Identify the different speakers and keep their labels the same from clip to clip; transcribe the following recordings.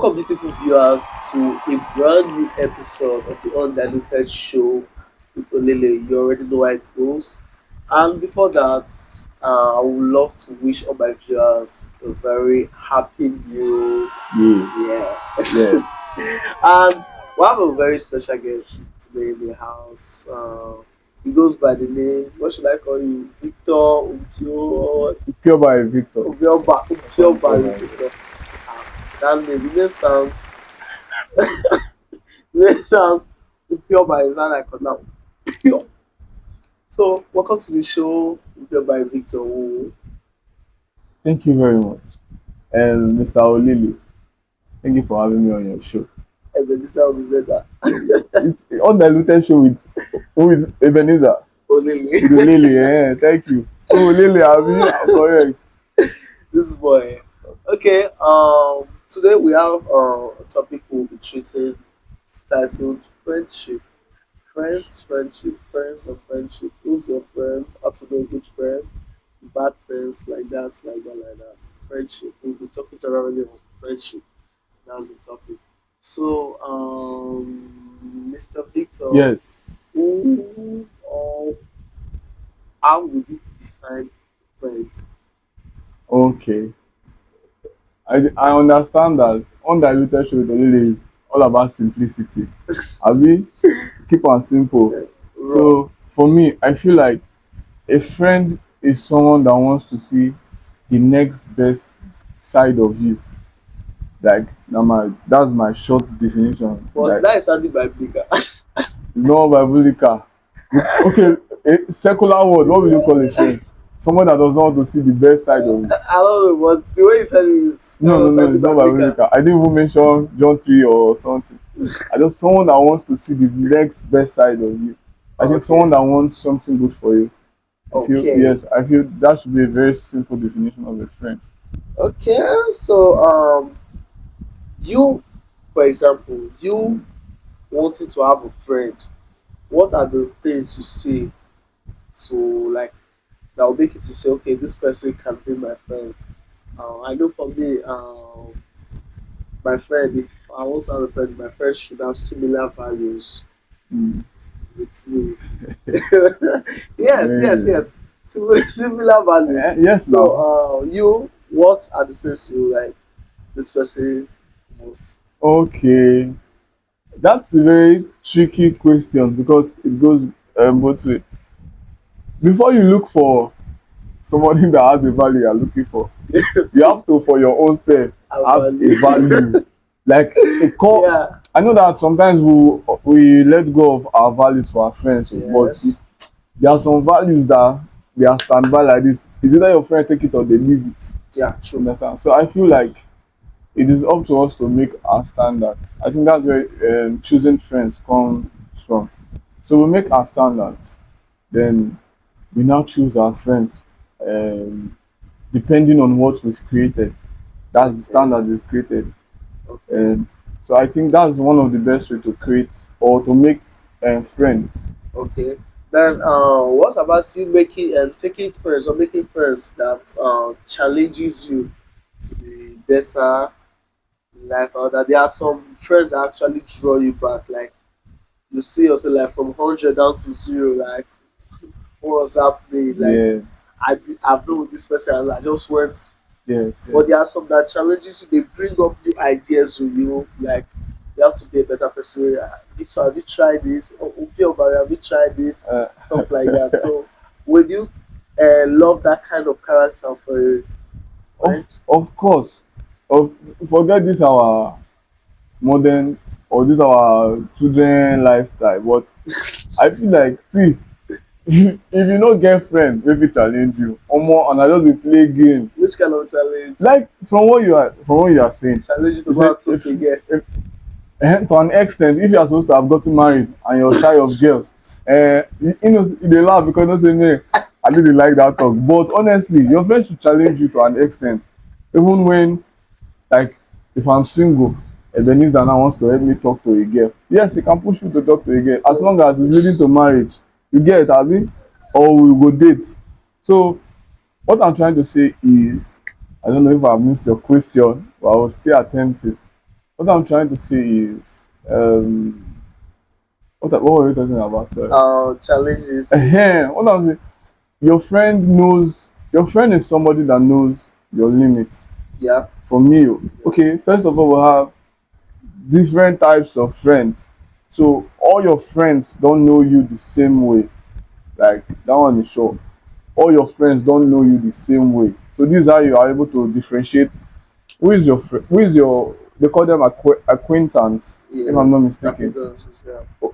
Speaker 1: Welcome, beautiful viewers, to a brand new episode of the Undiluted Show with Olele. You already know how it goes. And before that, I would love to wish all my viewers a very happy new
Speaker 2: Yeah,
Speaker 1: year.
Speaker 2: yes.
Speaker 1: And we have a very special guest today in the house. He goes by the name, what should I call you? Victor Mpio
Speaker 2: Pure by Victor.
Speaker 1: Obari Victor. That name, the name sounds the name sounds pure by his hand like now. Pure. So welcome to the show, pure by Victor. Oh,
Speaker 2: Thank you very much. And Mr. Olili, thank you for having me on your show.
Speaker 1: Ebenezer will be better.
Speaker 2: It's undiluted show with Ebenezer.
Speaker 1: Only
Speaker 2: With Olili, thank you. Oh, Olili, I'm correct.
Speaker 1: this boy. Okay, today we have a topic we'll be treating. It's titled friendship. Friends or friendship. Who's your friend? How to know a good friend? Bad friends, like that. Friendship. We'll be talking generally on friendship. That's the topic. So, Mr. Victor,
Speaker 2: Yes.
Speaker 1: who or how would you define friend?
Speaker 2: Okay. I understand that undiluted show with Olili is all about simplicity. Abi, keep on simple.
Speaker 1: Raw.
Speaker 2: So for me, I feel like a friend is someone that wants to see the next best side of you. Like that's my short definition.
Speaker 1: But
Speaker 2: Like
Speaker 1: that is sounding by bigger.
Speaker 2: no biblical. Okay, a secular word. What will you call a friend? Someone that does not want to see the best side of you.
Speaker 1: I don't know, but the way you said it, it's
Speaker 2: No,
Speaker 1: kind
Speaker 2: no,
Speaker 1: of
Speaker 2: no.
Speaker 1: sounding
Speaker 2: It's not
Speaker 1: biblical.
Speaker 2: biblical. I didn't even mention John 3 or something. I just someone that wants to see the next best side of you. I think
Speaker 1: Okay.
Speaker 2: someone that wants something good for you. I feel
Speaker 1: Okay.
Speaker 2: yes. I feel that should be a very simple definition of a friend.
Speaker 1: Okay. So, you, for example, you wanting to have a friend, what are the things you see to like that will make you to say, okay, this person can be my friend? I know for me, my friend, if I want to have a friend, my friend should have similar values
Speaker 2: Mm.
Speaker 1: with me.
Speaker 2: Yeah.
Speaker 1: Yes. Similar values.
Speaker 2: Yes,
Speaker 1: So,
Speaker 2: now.
Speaker 1: you, what are the things you like this person most?
Speaker 2: Okay, that's a very tricky question because it goes both way. Before you look for somebody that has a value you're looking for, you have to for your own self
Speaker 1: Have
Speaker 2: have a
Speaker 1: value.
Speaker 2: value, like a core.
Speaker 1: Yeah.
Speaker 2: I know that sometimes we let go of our values for our friends, but
Speaker 1: Yes.
Speaker 2: there are some values that they are standby like this. Is either your friend take it or they leave it.
Speaker 1: Yeah.
Speaker 2: You
Speaker 1: True.
Speaker 2: understand? So I feel like it is up to us to make our standards. I think that's where choosing friends comes from. So we make our standards, then we now choose our friends um, depending on what we've created. That's the
Speaker 1: Okay.
Speaker 2: standard we've created.
Speaker 1: Okay.
Speaker 2: And so I think that's one of the best way to create or to make friends.
Speaker 1: Okay. Then, what about you making and taking first or making first that challenges you to be better in life, or that there are some friends that actually draw you back, like you see yourself like from 100 down to zero, like what's happening, like
Speaker 2: Yes,
Speaker 1: I've known with this person and I just went.
Speaker 2: yes,
Speaker 1: But there are
Speaker 2: yes.
Speaker 1: some that challenges you, they bring up new ideas with you, like you have to be a better person. So have you tried this? Or have you tried this?
Speaker 2: Uh,
Speaker 1: Stuff like that. So would you love that kind of character for a friend?
Speaker 2: of course, of forget this our modern or this our children lifestyle, but I feel like see if you no get friend wey fit challenge you omo una just dey play game.
Speaker 1: Which kind of challenge?
Speaker 2: Like from what you are saying,
Speaker 1: Challenges
Speaker 2: you
Speaker 1: about
Speaker 2: say
Speaker 1: how to stay get.
Speaker 2: to an extent if you are supposed to have gotten married and you're shy of girls, you dey laugh because you know say me I no dey like that talk, but honestly your friend should challenge you to an extent. Even when, like, if I'm single, Ebenezer now wants to help me talk to a girl, yes he can push you to talk to a girl as long as it's leading to marriage. You get abi, or we go date. So what I'm trying to say is, I don't know if I've missed your question, but I will still attempt it. what I'm trying to say is, what were we talking about? Sorry.
Speaker 1: Challenges.
Speaker 2: What I'm saying, your friend is somebody that knows your limits.
Speaker 1: Yeah.
Speaker 2: For me, oh,
Speaker 1: Yes.
Speaker 2: okay, first of all, we have different types of friends. So all your friends don't know you the same way. Like that one is sure. All your friends don't know you the same way. So this is how you are able to differentiate who is your friend, who is your, they call them acquaintance, if I'm not
Speaker 1: Yes.
Speaker 2: mistaken.
Speaker 1: Acquaintances.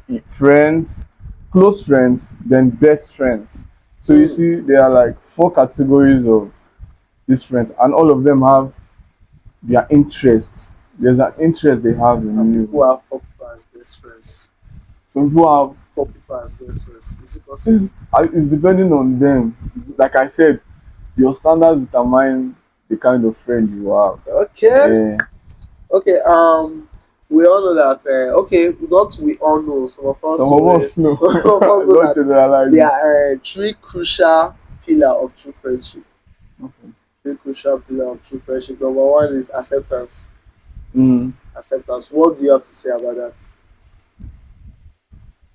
Speaker 1: Yeah.
Speaker 2: Friends, close friends, then best friends. So you
Speaker 1: Hmm.
Speaker 2: see, there are like four categories of these friends, and all of them have their interests. There's an interest they have
Speaker 1: And
Speaker 2: in
Speaker 1: people
Speaker 2: you.
Speaker 1: have four people as best friends.
Speaker 2: Some people have,
Speaker 1: Four people as best friends. Is it possible?
Speaker 2: this is depending on them. Like I said, your standards determine the kind of friend you have.
Speaker 1: Okay.
Speaker 2: Eh,
Speaker 1: Okay. We all know that. Okay. Not we all know. Some of us
Speaker 2: some of
Speaker 1: know.
Speaker 2: us know.
Speaker 1: Some of us know
Speaker 2: Don't
Speaker 1: that
Speaker 2: generalize
Speaker 1: there
Speaker 2: it.
Speaker 1: are three crucial pillar of true friendship.
Speaker 2: Okay.
Speaker 1: Three crucial pillar of true friendship. Number one is acceptance.
Speaker 2: Mm,
Speaker 1: Acceptance. What do you have to say about that?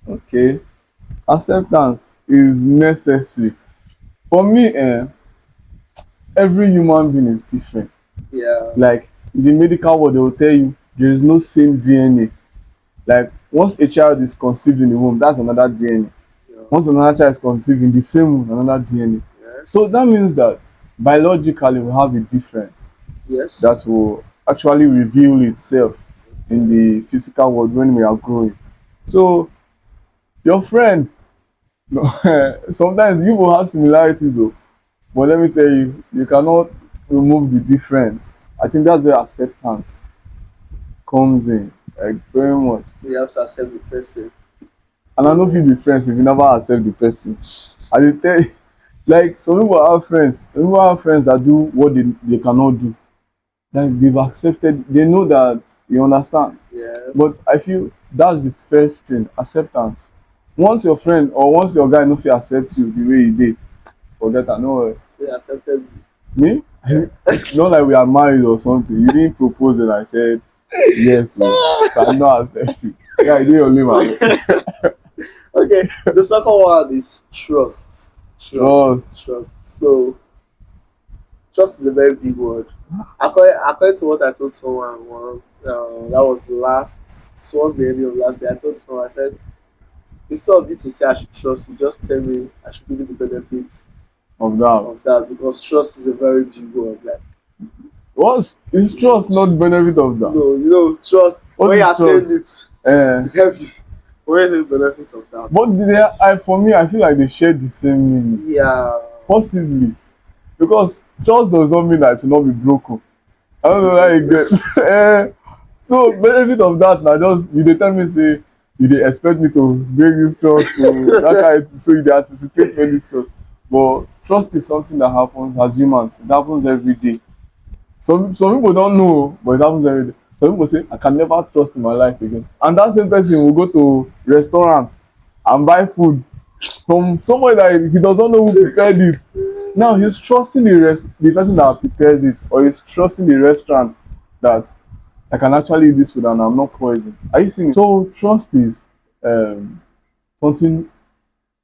Speaker 2: okay. Acceptance is necessary. For me, every human being is different.
Speaker 1: Yeah.
Speaker 2: Like in the medical world, they will tell you there is no same DNA. Like once a child is conceived in the womb, that's another DNA.
Speaker 1: Yeah.
Speaker 2: Once another child is conceived in the same womb, another DNA. So
Speaker 1: Yes.
Speaker 2: that means that biologically we have a difference
Speaker 1: Yes.
Speaker 2: that will actually reveal itself in
Speaker 1: Okay.
Speaker 2: the physical world when we are growing. So your friend, no, sometimes you will have similarities, oh, but let me tell you, you cannot remove the difference. I think that's where acceptance comes in, like very much.
Speaker 1: So you have to accept the person.
Speaker 2: And I know if you be friends if you never accept the person. I dey tell you, like some people have friends that do what they cannot do. Like they've accepted, they know that, you understand. But
Speaker 1: Yes.
Speaker 2: I feel that's the first thing, acceptance. Once your friend or once your guy no fit accept you the way you dey, forget am, no worry.
Speaker 1: So you accepted me.
Speaker 2: Me?
Speaker 1: Yeah.
Speaker 2: Not like we are married or something. You didn't propose and I said yes, oh, so I'm not accepting. Yeah, I dey your lane abeg.
Speaker 1: Okay. The second one is trust. Trust.
Speaker 2: Trust.
Speaker 1: Trust. So trust is a very big word. According to what I told someone, that was towards the end of last year, I told someone, I said, instead of you to say I should trust you, just tell me I should give you the benefit
Speaker 2: Of that.
Speaker 1: of that because trust is a very big word. Like,
Speaker 2: What is trust not benefit of that?
Speaker 1: no, trust,
Speaker 2: What
Speaker 1: when you
Speaker 2: is
Speaker 1: are saying
Speaker 2: trust?
Speaker 1: it,
Speaker 2: Eh,
Speaker 1: it's heavy. When you say the benefit of
Speaker 2: but
Speaker 1: that,
Speaker 2: for me, I feel like they share the same meaning.
Speaker 1: yeah,
Speaker 2: Possibly. Because trust does not mean that it will not be broken. I don't know how you get. Eh, so benefit of that na just you dey tell me say you dey expect me to break this trust to that kind, so you dey anticipate when this trust. But trust is something that happens as humans. It happens every day. Some people don't know, but it happens every day. Some people say I can never trust in my life again, and that same person will go to restaurant and buy food from somewhere that he does not know who prepared it. Now he's trusting the person that prepares it, or he's trusting the restaurant that I can actually eat this food and I'm not poisoned. Are you seeing it? So trust is um, something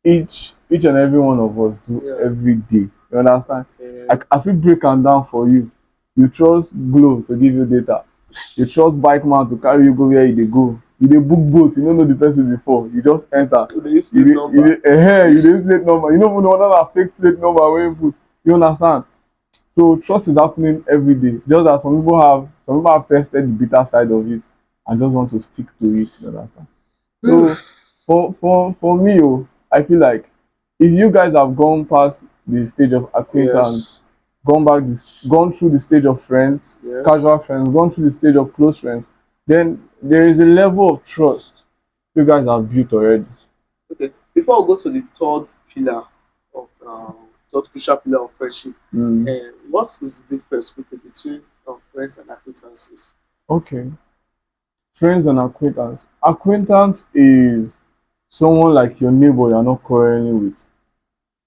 Speaker 2: each and every one of us do
Speaker 1: yeah,
Speaker 2: every day. You understand?
Speaker 1: yeah.
Speaker 2: I fit break am down for you. You trust Glo to give you data. You trust bike man to carry you go where you dey go. You dey book boat, you no know the person before, you just enter.
Speaker 1: So they use
Speaker 2: You
Speaker 1: plate
Speaker 2: dey
Speaker 1: number.
Speaker 2: you dey use plate number, you no even know whether na fake plate number wey you put. You understand? So trust is happening every day. Just that some people have tested the bitter side of it and just want to stick to it. You understand? So for me, oh, I feel like if you guys have gone past the stage of acquaintance,
Speaker 1: Yes,
Speaker 2: gone through the stage of friends,
Speaker 1: yes.
Speaker 2: casual friends, gone through the stage of close friends, then there is a level of trust you guys have built already.
Speaker 1: Okay. Before we go to the third crucial pillar of friendship,
Speaker 2: Mm.
Speaker 1: what is the difference between friends and acquaintances?
Speaker 2: Okay. Friends and acquaintance. Acquaintance is someone like your neighbor you're not quarreling with.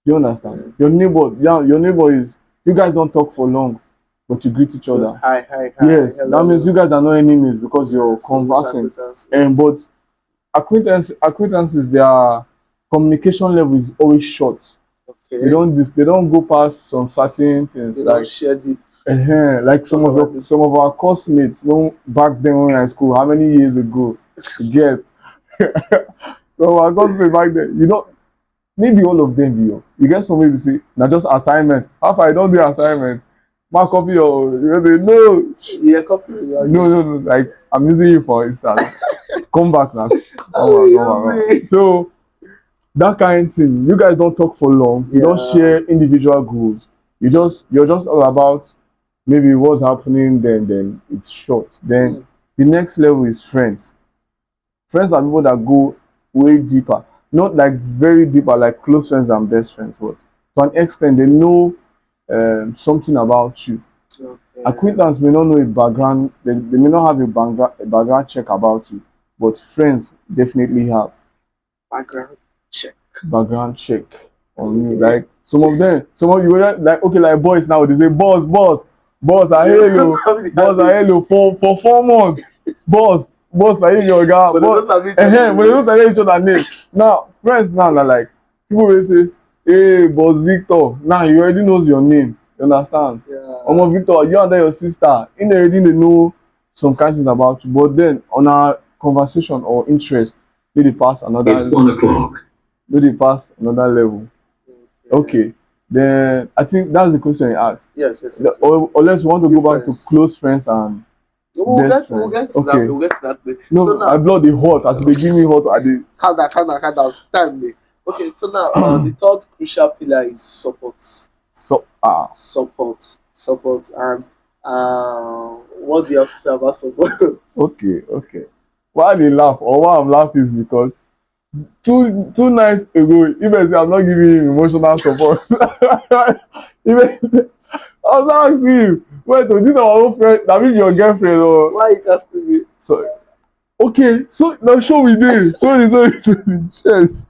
Speaker 2: Do you understand?
Speaker 1: Yeah.
Speaker 2: Your neighbor, yeah, your neighbor is, you guys don't talk for long, but you greet each
Speaker 1: Just
Speaker 2: other.
Speaker 1: hi, hi, hi,
Speaker 2: Yes, that means
Speaker 1: hello.
Speaker 2: you guys are not enemies because
Speaker 1: Yeah,
Speaker 2: you're
Speaker 1: so those are
Speaker 2: conversing.
Speaker 1: acquaintances.
Speaker 2: And but acquaintances, their communication level is always short.
Speaker 1: Okay.
Speaker 2: They don't go past some certain things
Speaker 1: They don't
Speaker 2: like
Speaker 1: share deep
Speaker 2: like
Speaker 1: talk about it.
Speaker 2: some of our classmates, back then when we were in school, how many years ago? You get some of our classmates back then. You don't maybe all of them be off. You get some maybe say na just assignment. How far I don't do assignment? Mark copy or you know say no.
Speaker 1: Yeah, copy you.
Speaker 2: No. Like I'm using you for instance. Come back now.
Speaker 1: Oh,
Speaker 2: Come back.
Speaker 1: use me.
Speaker 2: So that kind of thing, you guys don't talk for long. You don't
Speaker 1: Yeah.
Speaker 2: share individual goals. You're just all about maybe what's happening. Then it's short. Then
Speaker 1: Mm.
Speaker 2: the next level is friends. Friends are people that go way deeper, not like very deeper, like close friends and best friends, but to an extent they know something about you.
Speaker 1: Okay.
Speaker 2: Acquaintance may not know a background, they may not have a background check about you, but friends definitely have
Speaker 1: Background check.
Speaker 2: background check on you. Like some of you go like okay, like boys now they say boss I
Speaker 1: They
Speaker 2: hail
Speaker 1: don't
Speaker 2: you,
Speaker 1: sabi their
Speaker 2: boss I
Speaker 1: name,
Speaker 2: hail you for 4 months, boss na him your oga,
Speaker 1: but they don't
Speaker 2: boss
Speaker 1: sabi each other
Speaker 2: but they
Speaker 1: name.
Speaker 2: don't tell each other name. Now friends now na like people wey say hey boss Victor, now he already knows your name, you understand?
Speaker 1: Yeah.
Speaker 2: Omo Victor, you and that your sister him already dey know some kind things about you, but then on our conversation or interest wey dey pass another. It's 1 o'clock. No dey pass another level.
Speaker 1: Okay.
Speaker 2: Okay, then I think that's the question you asked.
Speaker 1: Yes.
Speaker 2: Unless you want to go back to
Speaker 1: Difference.
Speaker 2: close friends and best
Speaker 1: We'll get
Speaker 2: friends.
Speaker 1: to that.
Speaker 2: Okay.
Speaker 1: We'll get to that place. So
Speaker 2: No, my
Speaker 1: now,
Speaker 2: blood dey hot as you dey give me hot. I dey.
Speaker 1: calm down. Stand me. Okay. So now, the third crucial pillar is support.
Speaker 2: So
Speaker 1: Support, and what do you have to say about support?
Speaker 2: okay. Why I dey laugh or why I'm laughing is because two nights ago Ibe say I'm not giving him emotional support. Ibe I was asking you wait this our old friend na me be your girlfriend or.
Speaker 1: Why you casting me?
Speaker 2: So okay so na show we dey sorry cheers.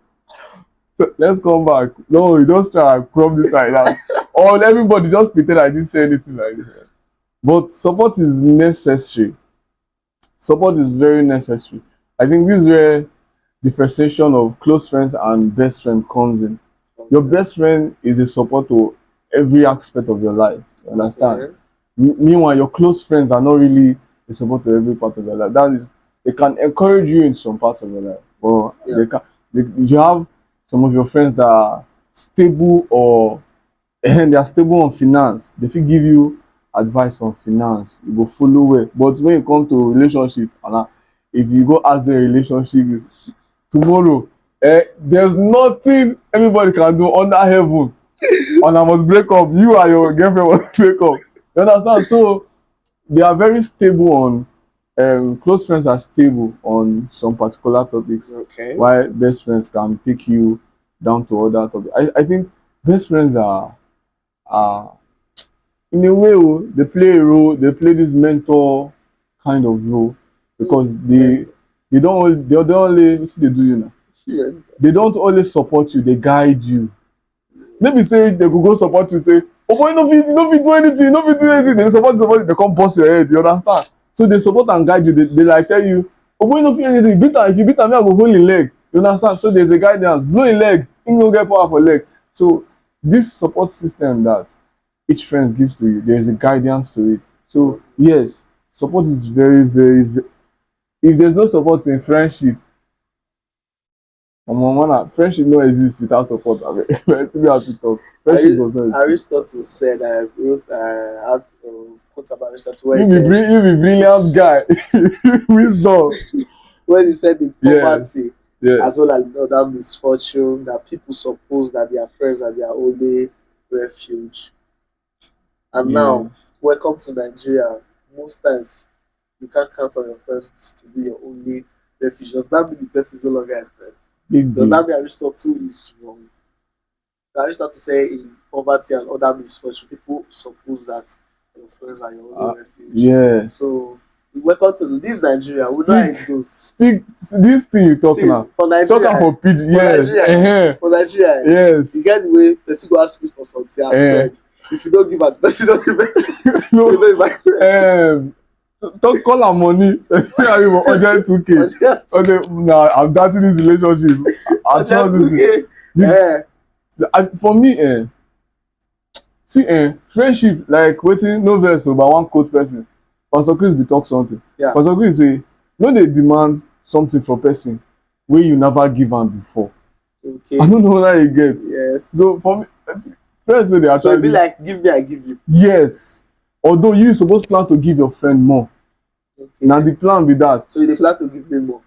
Speaker 2: So let's come back. No, you don't try and crop this like that. Or everybody just pretend I didn't say anything like this. But support is necessary. Support is very necessary. I think this is where differentiation of close friends and best friend comes in. Your
Speaker 1: Okay.
Speaker 2: best friend is a support to every aspect of your life. You understand?
Speaker 1: Okay.
Speaker 2: Meanwhile, your close friends are not really a support to every part of your life. That is, they can encourage you in some parts of your life, but
Speaker 1: Yeah.
Speaker 2: you have some of your friends that are stable or and they are stable on finance. They fit give you advice on finance. You go follow well. But when you come to relationship, if you go ask the relationship is tomorrow, there's nothing anybody can do under heaven. And I must break up. You and your girlfriend must break up. You understand? So they are very stable on close friends are stable on some particular topics,
Speaker 1: Okay.
Speaker 2: while best friends can take you down to other topics. I think best friends are in a way they play a role, they play this mentor kind of role because they don't they don't only wetin dey do you now,
Speaker 1: Yeah.
Speaker 2: they don't only support you, they guide you. No be say they go support you say oh boy you no fit do anything, you no fit do anything, they support you they come burst your head, you understand? So they support and guide you, they like tell you oh boy you no fit anything, beat am, if you beat am me I go hold him leg, you understand? So there's a guidance, blow him leg, him no get power for leg. So this support system that each friend gives to you, there's a guidance to it. So yes, support is if there's no support in friendship, friendship no exist without support. I mean, we have to talk. Friendship does not exist.
Speaker 1: Aristotle said, I wrote, had quote about Aristotle where he said,
Speaker 2: You be brilliant guy. Wisdom.
Speaker 1: when he said in
Speaker 2: Yes.
Speaker 1: poverty as
Speaker 2: Yes.
Speaker 1: well as other misfortune, that people suppose that their friends are their only refuge. And now,
Speaker 2: Yes.
Speaker 1: welcome to Nigeria. Most times, you can't count on your friends to be your only refuge. Does that mean the person is no longer a friend?
Speaker 2: Big
Speaker 1: Does
Speaker 2: deal.
Speaker 1: that mean Aristotle is wrong? Aristotle say in poverty and other misfortune, people suppose that your friends are your only refuge.
Speaker 2: Yes.
Speaker 1: So, welcome to this Nigeria. We know how it goes.
Speaker 2: Speak this thing you talk
Speaker 1: See,
Speaker 2: now.
Speaker 1: for
Speaker 2: Talk am
Speaker 1: Nigeria,
Speaker 2: for pidgin. Yes.
Speaker 1: For Nigeria, you
Speaker 2: Yes.
Speaker 1: get the way person go ask me for something as friend. If you don't give her, the person don't give it. So you
Speaker 2: No,
Speaker 1: know, my friend.
Speaker 2: don't call am money. Person carry for urgent 2K. Okay, na I'm doubting this relationship. I trust this thing.
Speaker 1: 2K.
Speaker 2: This
Speaker 1: Eh,
Speaker 2: for me see friendship like wetin no vex o but I wan quote person. Pastor Chris be talk something.
Speaker 1: yeah.
Speaker 2: Pastor Chris say no dey demand something from person wey you never give am before. I
Speaker 1: Okay.
Speaker 2: no know whether you get.
Speaker 1: Yes.
Speaker 2: So for me friends wey dey
Speaker 1: So it be
Speaker 2: actually
Speaker 1: like give me, I give you.
Speaker 2: yes although you suppose plan to give your friend more na
Speaker 1: Okay.
Speaker 2: the plan be that.
Speaker 1: So you dey plan to give me more.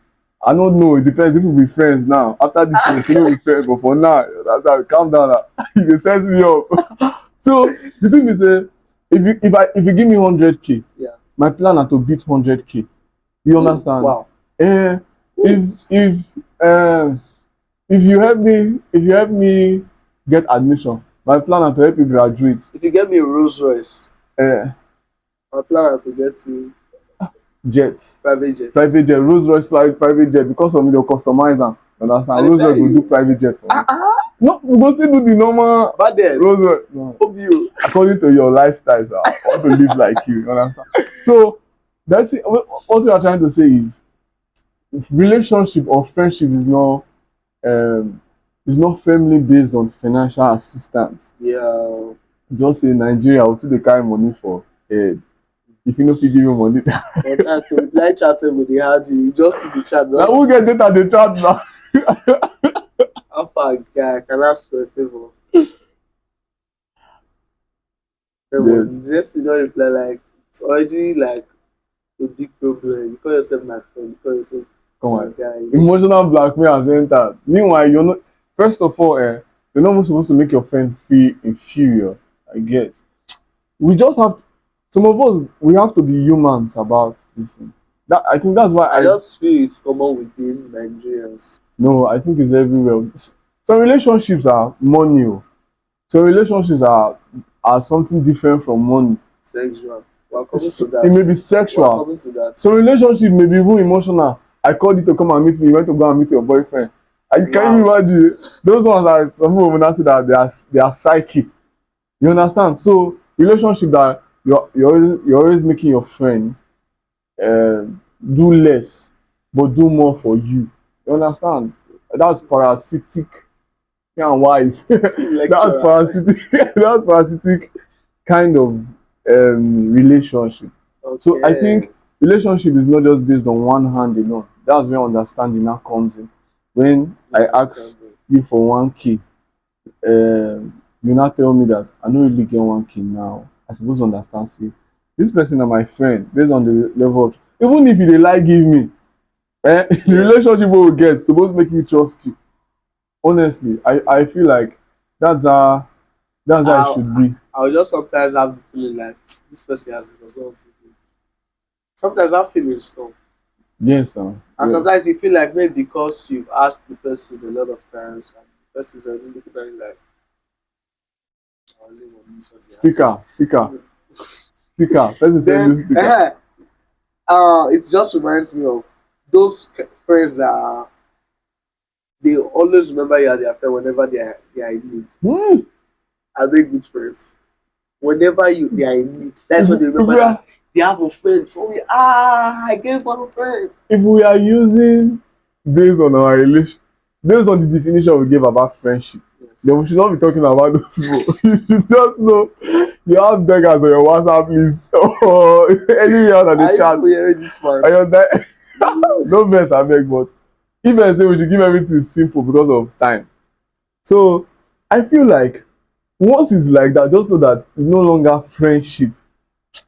Speaker 2: I no know it depends if we be friends now after this one we fit no be friends but for now calm down na you dey set me up. So the thing be say if you give me 100k
Speaker 1: Yeah.
Speaker 2: my plan na to beat 100k you understand.
Speaker 1: Wow.
Speaker 2: Eh,
Speaker 1: Oof.
Speaker 2: if you help me get admission my plan na to help you graduate.
Speaker 1: If you get me a Rolls Royce,
Speaker 2: Eh,
Speaker 1: my plan is to get you
Speaker 2: jet
Speaker 1: private jet.
Speaker 2: private jet Rolls Royce private jet because of me dey customize am you
Speaker 1: I
Speaker 2: understand
Speaker 1: dey
Speaker 2: Rolls
Speaker 1: tell
Speaker 2: Royce go do
Speaker 1: you.
Speaker 2: private jet for me.
Speaker 1: Ah,
Speaker 2: No we go still do the normal Rolls Royce
Speaker 1: baddest.
Speaker 2: no
Speaker 1: Hope you.
Speaker 2: according to your lifestyle sir I want to live like you understand. So that's it what you are trying to say is relationship or friendship um is not firmly based on financial assistance.
Speaker 1: Yeah.
Speaker 2: Just say Nigeria we too dey carry money for head if you no fit give me money.
Speaker 1: Sometimes to reply chat with the hard you just see the chat.
Speaker 2: na
Speaker 1: No?
Speaker 2: who get data dey chat na.
Speaker 1: How far guy can ask for a favor? Favor.
Speaker 2: Yes,
Speaker 1: The next thing don't reply like it's already like a big problem. You call yourself my friend. You call yourself
Speaker 2: come
Speaker 1: my
Speaker 2: on.
Speaker 1: guy.
Speaker 2: Emotional blackmail has entered. Meanwhile, you're not. First of all, you're not even supposed to make your friend feel inferior. I get. We just have. Some of us we have to be humans about this thing. That I think that's why
Speaker 1: I
Speaker 2: I.
Speaker 1: just feel it's common within Nigerians.
Speaker 2: No, I think it's everywhere. Some relationships are money. Oh. Some relationships are something different from money.
Speaker 1: Sexual. We're coming to
Speaker 2: It
Speaker 1: that.
Speaker 2: may be
Speaker 1: We're
Speaker 2: sexual.
Speaker 1: coming to that.
Speaker 2: Some relationship may be even emotional. I called you to come and meet me. You went to go and meet your boyfriend. Can you
Speaker 1: Wow.
Speaker 2: imagine? Those ones are some people will not say that they are psychic. You understand? So relationship that you're always making your friend do less but do more for you. You understand? That's parasitic and wise. That's
Speaker 1: Lecturer.
Speaker 2: parasitic. That's parasitic kind of relationship. So I
Speaker 1: Okay.
Speaker 2: think relationship is not just based on one hand alone. That's where understanding now comes in. When I ask
Speaker 1: Understanding.
Speaker 2: you for 1k, you now tell me that I no really get 1k now. I suppose understand say this person na my friend based on the level of even if you dey like give me the
Speaker 1: Yeah.
Speaker 2: relationship wey we get suppose make me trust you. Honestly, I feel like that's how that's how it
Speaker 1: I'll,
Speaker 2: should be.
Speaker 1: I'll just sometimes have the feeling like this person has this or something. Sometimes that feelings come.
Speaker 2: Yes,
Speaker 1: And
Speaker 2: yes.
Speaker 1: sometimes you feel like maybe because you've asked the person a lot of times and the person's already looking at you like, I'll leave on this or the
Speaker 2: Sticker, sticker,
Speaker 1: other.
Speaker 2: sticker. Person send
Speaker 1: Then
Speaker 2: you sticker.
Speaker 1: it just reminds me of those friends that they always remember you are their friend whenever they are in need.
Speaker 2: Hmm.
Speaker 1: Are they good friends? Whenever they are in need, that's when they
Speaker 2: If
Speaker 1: remember
Speaker 2: we
Speaker 1: that
Speaker 2: are
Speaker 1: they have a friend. So I gave one friend.
Speaker 2: if we are using based on our relation, based on the definition we gave about friendship,
Speaker 1: Yes.
Speaker 2: then we should not be talking about those people. You should just know you have beggars on your WhatsApp list or anywhere on the
Speaker 1: I
Speaker 2: chat.
Speaker 1: even hearing this man.
Speaker 2: And you're there. No vex abeg but if I say we should give everything simple because of time. So I feel like once it's like that, just know that it's no longer friendship.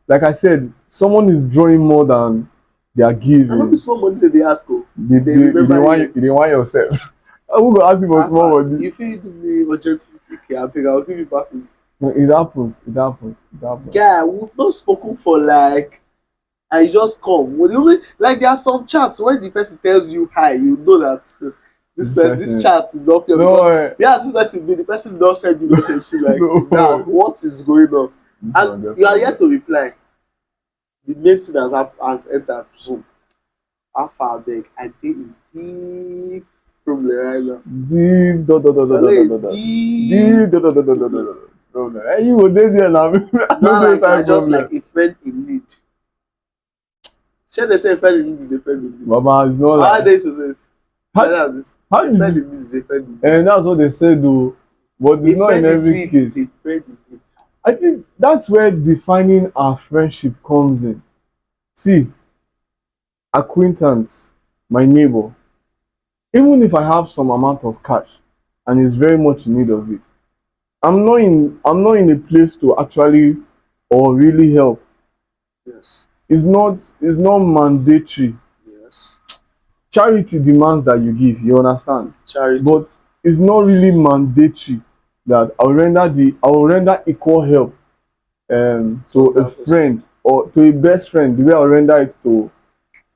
Speaker 2: Like I said, someone is drawing more than they are
Speaker 1: I know be
Speaker 2: giving.
Speaker 1: small money that they ask oh. They
Speaker 2: You dey
Speaker 1: remember
Speaker 2: want
Speaker 1: you.
Speaker 2: yourself. Who go ask you for small
Speaker 1: Alpha,
Speaker 2: money?
Speaker 1: you feel do me budget 50K, I beg, I'll give you back.
Speaker 2: No, it happens. It happens. It happens.
Speaker 1: Guy, we've not spoken for like and you just come. When you only like there are some chats when the person tells you hi, you know that
Speaker 2: This
Speaker 1: this
Speaker 2: person.
Speaker 1: chat is not pure
Speaker 2: No,
Speaker 1: because yeah, this person be the person don't send you message see like now
Speaker 2: no.
Speaker 1: what is going on?
Speaker 2: This
Speaker 1: And
Speaker 2: one
Speaker 1: you are
Speaker 2: definitely.
Speaker 1: yet to reply. The main thing has entered Zoom. How far beg? I think in deep problem right now.
Speaker 2: Deep dot dot dot dot
Speaker 1: You're
Speaker 2: dot
Speaker 1: like
Speaker 2: dot dot.
Speaker 1: deep
Speaker 2: Deep dot dot dot dot dot
Speaker 1: problem.
Speaker 2: dot. problem. Hey, you go dey there now.
Speaker 1: It's
Speaker 2: I no
Speaker 1: not
Speaker 2: dey
Speaker 1: like na
Speaker 2: inside
Speaker 1: just
Speaker 2: problem.
Speaker 1: like a friend in need. Shey dey say a friend in need is a friend in need.
Speaker 2: Baba, it's not
Speaker 1: How
Speaker 2: like
Speaker 1: dey society?
Speaker 2: how
Speaker 1: Better have this.
Speaker 2: how
Speaker 1: A
Speaker 2: did
Speaker 1: friend in
Speaker 2: you
Speaker 1: need is a friend in need.
Speaker 2: and that's what they said though, but it's
Speaker 1: A
Speaker 2: not in
Speaker 1: friend in
Speaker 2: every
Speaker 1: need is a
Speaker 2: case.
Speaker 1: friend in need.
Speaker 2: I think that's where defining our friendship comes in. See, acquaintance, my neighbor, even if I have some amount of cash and is very much in need of it, I'm not in a place to actually or really help.
Speaker 1: Yes.
Speaker 2: It's not mandatory.
Speaker 1: Yes.
Speaker 2: Charity demands that you give, you understand?
Speaker 1: Charity
Speaker 2: But it's not really mandatory that I will render equal help
Speaker 1: to
Speaker 2: to a
Speaker 1: another person.
Speaker 2: friend or to a best friend the way I render it to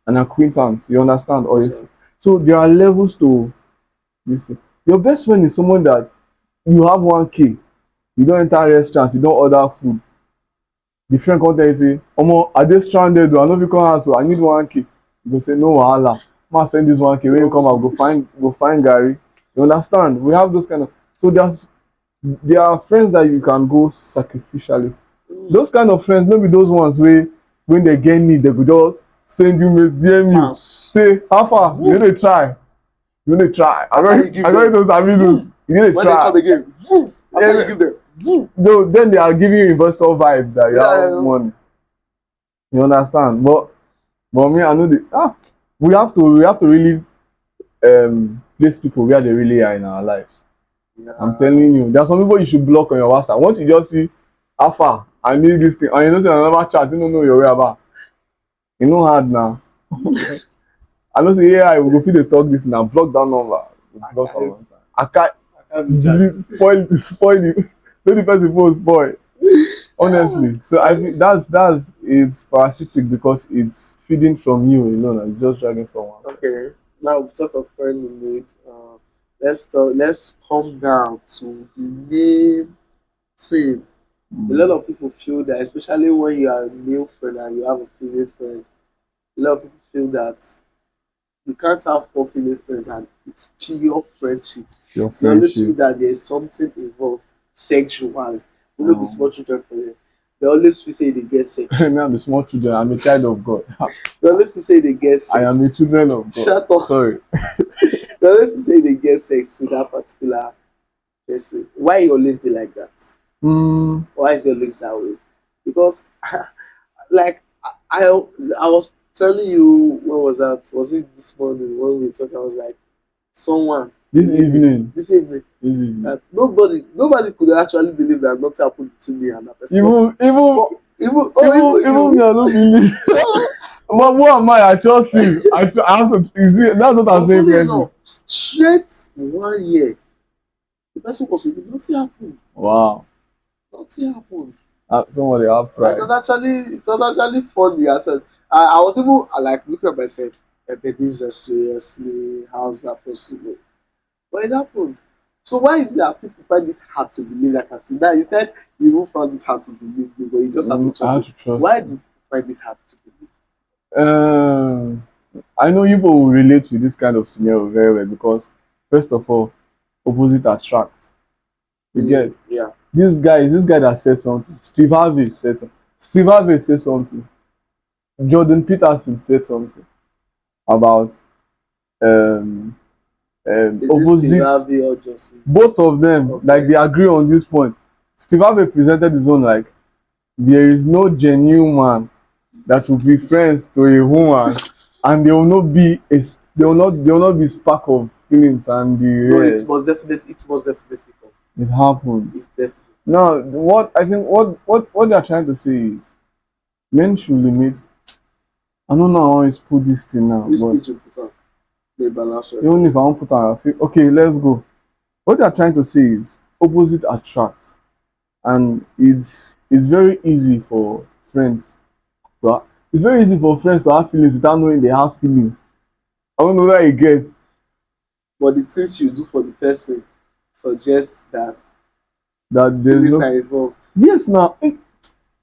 Speaker 2: an acquaintance, you understand? Or
Speaker 1: Yes,
Speaker 2: if
Speaker 1: sir.
Speaker 2: so there are levels to this thing. Your best friend is someone that you have 1K, you don enter restaurant, you don order food, the friend come tell you say omo I dey stranded oo, I no fit come house oo, I need 1K. You go say no wahala, ma send this 1K, when you come out go find garri. You understand? We have those kind of, so there are friends that you can go sacrificially.
Speaker 1: Mm.
Speaker 2: Those kind of friends no be those ones wey when they get need they go just send you message, DM you
Speaker 1: Pass.
Speaker 2: say how far, you no dey try, you no dey try, I
Speaker 1: After
Speaker 2: no
Speaker 1: you give
Speaker 2: I no
Speaker 1: them,
Speaker 2: know sabi those,
Speaker 1: vroom.
Speaker 2: you no dey
Speaker 1: When they
Speaker 2: try.
Speaker 1: come again, vroom. After you
Speaker 2: Yeah,
Speaker 1: give them, vroom.
Speaker 2: no, then they are giving you investor vibes that you have
Speaker 1: Yeah.
Speaker 2: money. You understand? But me, I know the we have to really place people where they really are in our lives. I'm
Speaker 1: Yeah.
Speaker 2: telling you, there are some people you should block on your WhatsApp. Once you just see how far I need this thing, and you know say another chat, you don't know your way about. You know hard now. I know say yeah, we go fit dey talk this now. Block that number. Block am
Speaker 1: Archive.
Speaker 2: one time. I can't
Speaker 1: Archive chat.
Speaker 2: delete, spoil the make the person phone spoil. Honestly, so I think that's it's parasitic because it's feeding from you alone and it's just dragging from one person.
Speaker 1: Okay. Now we talk of friend in need. Let's talk. Let's come down to the main thing. A lot of people feel that, especially when you are a male friend and you have a female friend, a lot of people feel that you can't have four female friends and it's pure friendship.
Speaker 2: Your
Speaker 1: They always feel
Speaker 2: friendship.
Speaker 1: that there's something involved sexual. We no be
Speaker 2: Um,
Speaker 1: small children for them. They always feel say they get
Speaker 2: me
Speaker 1: sex.
Speaker 2: and the small children. I'm a child of God.
Speaker 1: They always feel say they get
Speaker 2: I am a
Speaker 1: sex.
Speaker 2: children of God.
Speaker 1: Shut up.
Speaker 2: Sorry.
Speaker 1: They always feel say they get sex with that particular person. Why you always dey like that?
Speaker 2: Mm,
Speaker 1: Why is it always that way? Because like I was telling you, when was that? Was it this morning when we were talking? I was like, someone, a
Speaker 2: this
Speaker 1: lady,
Speaker 2: evening,
Speaker 1: this evening,
Speaker 2: this evening.
Speaker 1: that nobody could actually believe that nothing happened between me and that person.
Speaker 2: Even even
Speaker 1: But even
Speaker 2: even me,
Speaker 1: you.
Speaker 2: I don't believe. But who am I? I trust you. I have to. You see, that's what I'm
Speaker 1: But
Speaker 2: saying,
Speaker 1: funny
Speaker 2: friendship.
Speaker 1: enough, straight 1 year, the person was with me, nothing happened.
Speaker 2: Wow.
Speaker 1: Nothing happened.
Speaker 2: Somebody have
Speaker 1: But
Speaker 2: pride.
Speaker 1: it was actually funny at first. I was even like looking at myself, this is seriously, how's that possible? But it happened. So why is it that people find it hard to believe that kind of thing? Now you said you even found it hard to believe me, but you just have to
Speaker 2: I
Speaker 1: trust
Speaker 2: have
Speaker 1: it.
Speaker 2: to trust
Speaker 1: Why do
Speaker 2: you.
Speaker 1: people find it hard to believe?
Speaker 2: Um, I know you people will relate with this kind of scenario very well because, first of all, opposite attract. You get
Speaker 1: Yeah.
Speaker 2: this guy that said something. Steve Harvey said something. Steve Harvey said something. Jordan Peterson said something about um
Speaker 1: Is this Steve
Speaker 2: opposite.
Speaker 1: Harvey or Johnson?
Speaker 2: Both of them, like,
Speaker 1: Okay.
Speaker 2: they agree on this point. Steve Harvey presented his own like there is no genuine man that will be friends to a woman and there will not be spark of feelings and the
Speaker 1: No,
Speaker 2: rest.
Speaker 1: it must definitely come.
Speaker 2: It
Speaker 1: It's
Speaker 2: happens.
Speaker 1: definitely.
Speaker 2: Now, what I think what they are trying to say is men should limit. I don't know how I always put this thing now,
Speaker 1: This
Speaker 2: but
Speaker 1: speech you put on, they balance well.
Speaker 2: even if I won't put on, I feel okay. Let's go. What they are trying to say is opposite attract, and it's very easy for friends to it's very easy for friends to have feelings without knowing they have feelings. I don't know where you get
Speaker 1: But the things you do for the person suggests that
Speaker 2: that there's
Speaker 1: feelings
Speaker 2: no.
Speaker 1: are involved.
Speaker 2: Yes, now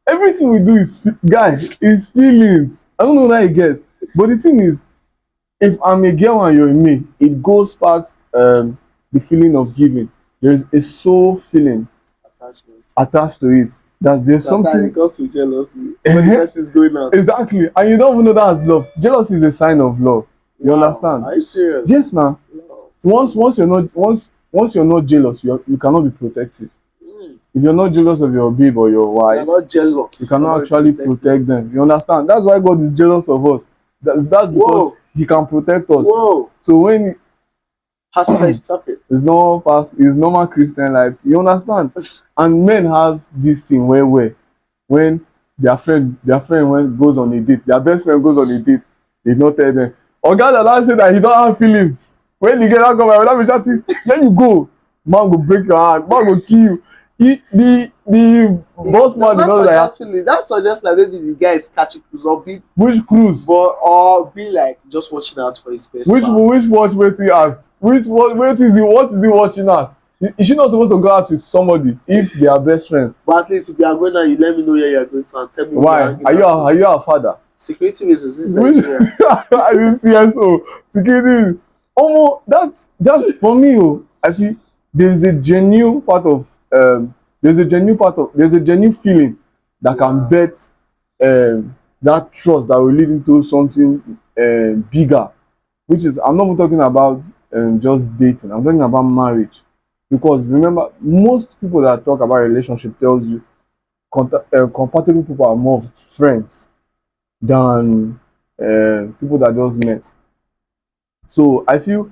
Speaker 2: everything we do is guys is feelings. I don't know where you get, but the thing is, if I'm a girl and you're a me, it goes past the feeling of giving. There's a soul feeling.
Speaker 1: Attachment.
Speaker 2: attached to it. That there's
Speaker 1: Sometimes it
Speaker 2: something.
Speaker 1: comes with jealousy when the person is going out.
Speaker 2: Exactly, and you don't even know that's love. Jealousy is a sign of love. You
Speaker 1: Wow,
Speaker 2: understand?
Speaker 1: are you serious?
Speaker 2: Yes, now.
Speaker 1: Wow.
Speaker 2: Once you're not jealous, you cannot be protective.
Speaker 1: Mm.
Speaker 2: If you're not jealous of your babe or your
Speaker 1: You are
Speaker 2: wife,
Speaker 1: not
Speaker 2: you
Speaker 1: jealous. You
Speaker 2: cannot
Speaker 1: cannot be
Speaker 2: actually
Speaker 1: protective.
Speaker 2: protect them. You understand? That's why God is jealous of us. That's because
Speaker 1: Whoa,
Speaker 2: He can protect us.
Speaker 1: whoa.
Speaker 2: So when
Speaker 1: Pastor is talking.
Speaker 2: it's normal Christian life, you understand? And men has this thing where when their friend when goes on a date, their best friend goes on a date, they not tell them. Oga Dada say that he don't have feelings. When the girl come, I will be chatting, there you go. Man go break your hand, man go kill you. The boss
Speaker 1: Does
Speaker 2: man did
Speaker 1: that
Speaker 2: not know that.
Speaker 1: suggest feeling? That suggests that maybe the guy is catching cruise or be,
Speaker 2: Which cruise?
Speaker 1: but or be like just watching out for his best
Speaker 2: Which
Speaker 1: pal.
Speaker 2: which watch wetin act? What is he watching at? Is she not supposed to go out with somebody if they are best friends?
Speaker 1: But at least if you are going out, you let me know where you are going to and tell me who you are
Speaker 2: Why?
Speaker 1: hanging
Speaker 2: Are you
Speaker 1: out
Speaker 2: are you
Speaker 1: with.
Speaker 2: our father?
Speaker 1: Security reasons, this is
Speaker 2: Which
Speaker 1: Nigeria.
Speaker 2: are you CSO security? Omo, that's for me. Oh, I feel there's a genuine part of there's a genuine feeling that can
Speaker 1: Yeah.
Speaker 2: bet that trust that will lead into something bigger, which is I'm not even talking about just dating. I'm talking about marriage, because remember most people that talk about relationship tells you compatible people are more of friends than people that just met. So I feel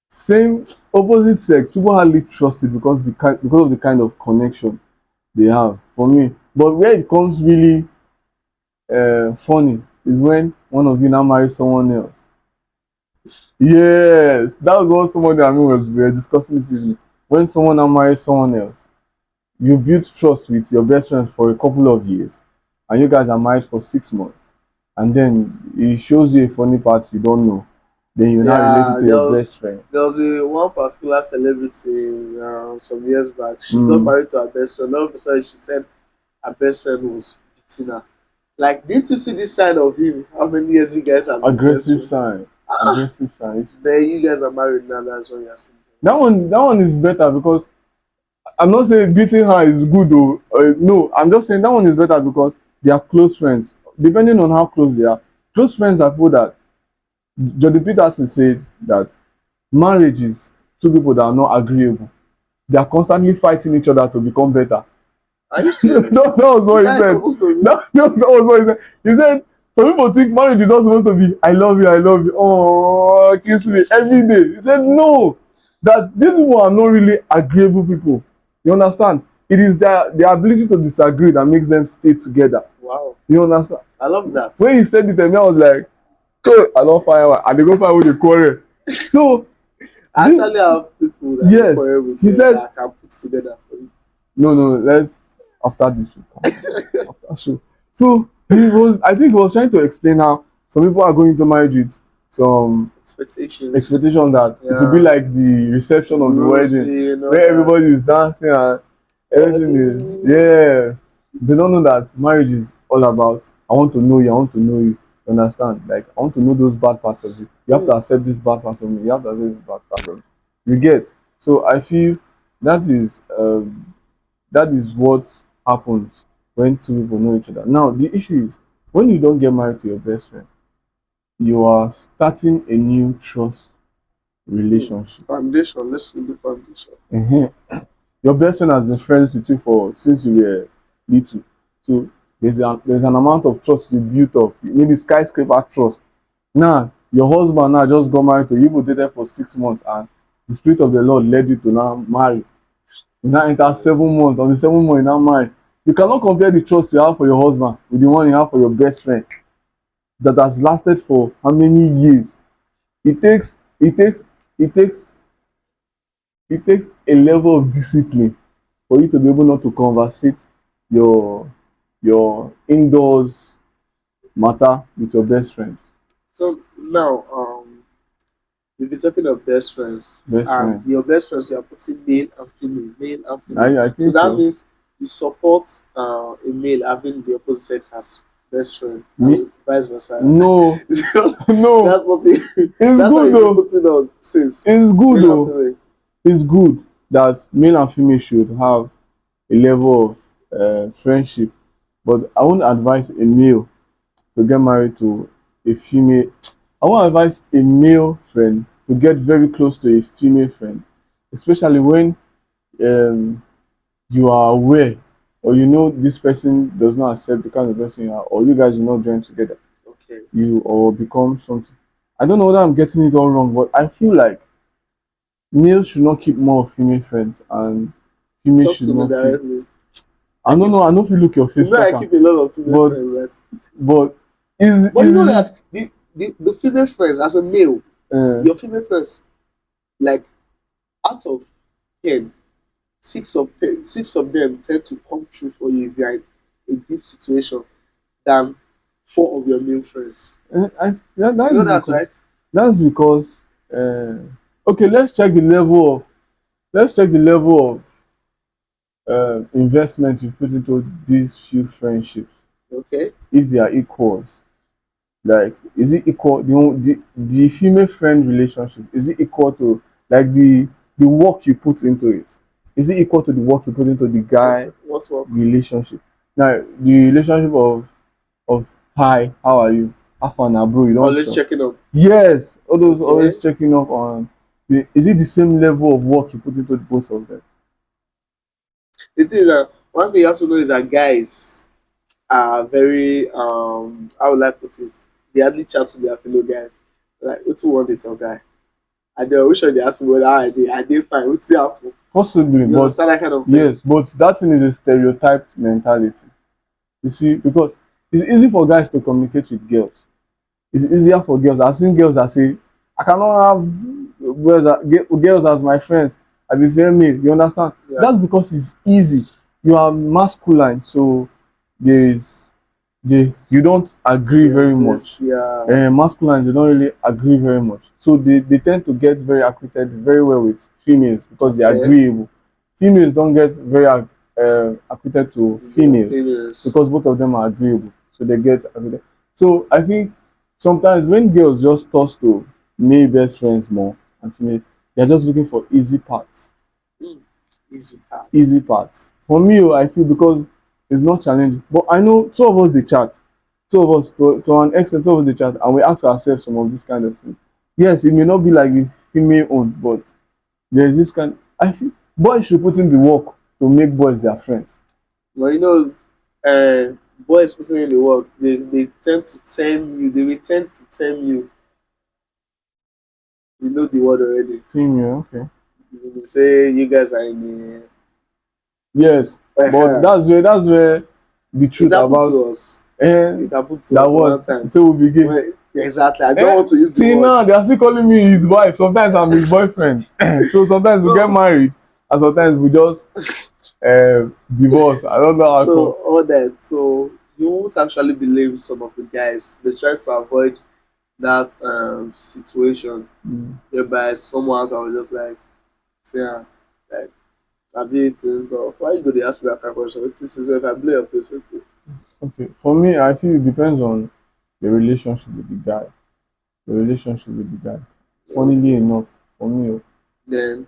Speaker 2: same opposite sex people hardly trust it because of the kind of connection they have. For me, but where it comes really funny is when one of you now marries someone else. Yes, that was what someone that I mean was we were discussing this evening. When someone now marries someone else, you build trust with your best friend for a couple of years, and you guys are married for 6 months, and then he shows you a funny part you don't know. Then you now relate it
Speaker 1: Yeah,
Speaker 2: to your best friend.
Speaker 1: there was a one particular celebrity some years back. She got
Speaker 2: Mm,
Speaker 1: married to her best friend. All of a sudden, she said her best friend was beating her. Like, didn't you see this side of him? How many years you guys have been best
Speaker 2: aggressive
Speaker 1: friends?
Speaker 2: sign.
Speaker 1: Ah,
Speaker 2: Aggressive signs.
Speaker 1: then you guys are married now. That's what you're saying.
Speaker 2: That one is better because I'm not saying beating her is good though. No, I'm just saying that one is better because they are close friends. Depending on how close they are, close friends are people that Jordan Peterson says that marriage is two people that are not agreeable. They are constantly fighting each other to become better.
Speaker 1: Are you
Speaker 2: that
Speaker 1: serious?
Speaker 2: was
Speaker 1: Is
Speaker 2: what he
Speaker 1: that
Speaker 2: said.
Speaker 1: supposed to be?
Speaker 2: That was what he said. He said some people think marriage is not supposed to be I love you, I love you. Oh, kiss me every day. He said no, that these people are not really agreeable people. You understand? It is their ability to disagree that makes them stay together.
Speaker 1: Wow,
Speaker 2: You understand?
Speaker 1: I love that.
Speaker 2: When he said it, and I was like, "So I don't fire one. And they go fire with the quarrel." So
Speaker 1: I
Speaker 2: this,
Speaker 1: actually have people that you
Speaker 2: yes,
Speaker 1: quarrel with
Speaker 2: he says,
Speaker 1: that I can put together for you.
Speaker 2: no, no, let's after this show. Come on, after show. So I think he was trying to explain how some people are going to marriage with some
Speaker 1: Expectations.
Speaker 2: expectation that it will be
Speaker 1: Yeah,
Speaker 2: like the reception of the wedding,
Speaker 1: rosy and all
Speaker 2: where everybody
Speaker 1: that.
Speaker 2: is dancing and everything is,
Speaker 1: Mm.
Speaker 2: yeah. They don't know that marriage is all about I want to know you, I want to know you. You understand? Like I want to know those bad parts of you. You have to
Speaker 1: Mm.
Speaker 2: accept this bad parts of me. You have to accept this bad part of me. You get? So I feel that is that is what happens when two people know each other. Now the issue is when you don't get married to your best friend, you are starting a new trust
Speaker 1: Mm.
Speaker 2: relationship.
Speaker 1: Foundation. Let's do the foundation.
Speaker 2: Ehen. Your best friend has been friends with you for since you were little. So there's an amount of trust you built up, maybe skyscraper trust. Now your husband now just got married to you, you dated for 6 months, and the spirit of the Lord led you to now marry. You now enter 7 months, on the 7th month you now marry. You cannot compare the trust you have for your husband with the one you have for your best friend that has lasted for how many years. It takes it takes it takes it takes a level of discipline for you to be able not to conversate your indoors matter with your best friend.
Speaker 1: So now, we'll be talking of best friends,
Speaker 2: Best
Speaker 1: and your
Speaker 2: friends.
Speaker 1: best friends you are putting male and female, male and female.
Speaker 2: I
Speaker 1: So
Speaker 2: think
Speaker 1: that
Speaker 2: so.
Speaker 1: means you support a male having the opposite sex as best friend,
Speaker 2: Me
Speaker 1: and vice versa.
Speaker 2: no.
Speaker 1: Because
Speaker 2: No.
Speaker 1: that's what you,
Speaker 2: It's
Speaker 1: that's what
Speaker 2: good
Speaker 1: you've been
Speaker 2: though.
Speaker 1: putting on since
Speaker 2: It's good
Speaker 1: male and
Speaker 2: though.
Speaker 1: female.
Speaker 2: It's good that male and female should have a level of friendship. But I won't advise a male to get married to a female. I won't advise a male friend to get very close to a female friend, especially when um, you are aware or you know this person does not accept the kind of person you are, or you guys will not join together.
Speaker 1: Okay.
Speaker 2: You or become something. I don't know whether I'm getting it all wrong, but I feel like males should not keep more of female friends and females
Speaker 1: Talk
Speaker 2: should
Speaker 1: to me
Speaker 2: not keep.
Speaker 1: directly.
Speaker 2: I
Speaker 1: I
Speaker 2: don't
Speaker 1: keep,
Speaker 2: know. I know if you look your face,
Speaker 1: I
Speaker 2: talk am.
Speaker 1: keep a lot of female
Speaker 2: But
Speaker 1: friends, right?
Speaker 2: but
Speaker 1: But you know
Speaker 2: is
Speaker 1: that the female friends, as a male,
Speaker 2: uh,
Speaker 1: your female friends, like out of 10, six of them tend to come true for you if you are in a deep situation than four of your male friends. You
Speaker 2: that's
Speaker 1: know that's right.
Speaker 2: because that's because okay. Let's check the level of investment you've put into these few friendships.
Speaker 1: Okay.
Speaker 2: If they are equals, like is it equal? The female friend relationship, is it equal to like the work you put into it? Is it equal to the work you put into the guy
Speaker 1: What's work?
Speaker 2: relationship? Now the relationship of hi, how are you? How far now, bro? You don't
Speaker 1: Always
Speaker 2: chop.
Speaker 1: checking up.
Speaker 2: Yes, all those
Speaker 1: Okay.
Speaker 2: always checking up on. Is it the same level of work you put into both of them?
Speaker 1: The thing is that one thing you have to know is that guys are very how would I put it? They hardly chat to their fellow guys. Like what's one date or guy? And then which one they ask me whether I did fine, what's the apple?
Speaker 2: Possibly,
Speaker 1: You
Speaker 2: but
Speaker 1: understand that kind of thing?
Speaker 2: yes, but that thing is a stereotyped mentality. You see, because it's easy for guys to communicate with girls. It's easier for girls. I've seen girls that say, I cannot have girls as my friends. I be very male. You understand?
Speaker 1: Yeah.
Speaker 2: That's because it's easy. You are masculine, so there is you don't agree very
Speaker 1: Yes,
Speaker 2: much.
Speaker 1: yes, yeah.
Speaker 2: Masculines they don't really agree very much. So they tend to get very acquainted very well with females because they're
Speaker 1: Okay.
Speaker 2: agreeable. Females don't get very acquainted to
Speaker 1: The
Speaker 2: females
Speaker 1: females.
Speaker 2: because both of them are agreeable. So they get acquainted. So I think sometimes when girls just toss to male best friends more and female, they're just looking for easy parts.
Speaker 1: Mm. Easy
Speaker 2: Easy
Speaker 1: parts.
Speaker 2: parts. For me, I feel because it's not challenging. But I know two of us they chat. Two of us to an extent, two of us they chat and we ask ourselves some of these kind of things. Yes, it may not be like the female own, but there's this kind I feel boys should put in the work to make boys their friends.
Speaker 1: But you know, boys putting in the work, they tend to term you, they will tend to term you. You know the word already.
Speaker 2: Team, yeah, okay.
Speaker 1: You will say you guys are in
Speaker 2: Yes,
Speaker 1: the
Speaker 2: but that's where the
Speaker 1: it
Speaker 2: truth
Speaker 1: happened
Speaker 2: about
Speaker 1: to us.
Speaker 2: eh
Speaker 1: It happened to
Speaker 2: that
Speaker 1: us one
Speaker 2: was
Speaker 1: time.
Speaker 2: so we begin.
Speaker 1: Well, exactly. I don't want to use the
Speaker 2: See
Speaker 1: word.
Speaker 2: now they are still calling me his wife. Sometimes I'm his boyfriend. So sometimes we get
Speaker 1: No.
Speaker 2: married and sometimes we just divorce. I don't know how
Speaker 1: So
Speaker 2: come.
Speaker 1: all that. So you won't actually believe some of the guys. They try to avoid that situation
Speaker 2: Mm.
Speaker 1: whereby someone else will just like say like have you eaten? So why you go dey ask me that kind of question? This is if I blame your face. Okay.
Speaker 2: Okay, for me, I feel it depends on the relationship with the guy. The relationship with the guy. Funnily
Speaker 1: Okay.
Speaker 2: enough, for me,
Speaker 1: Then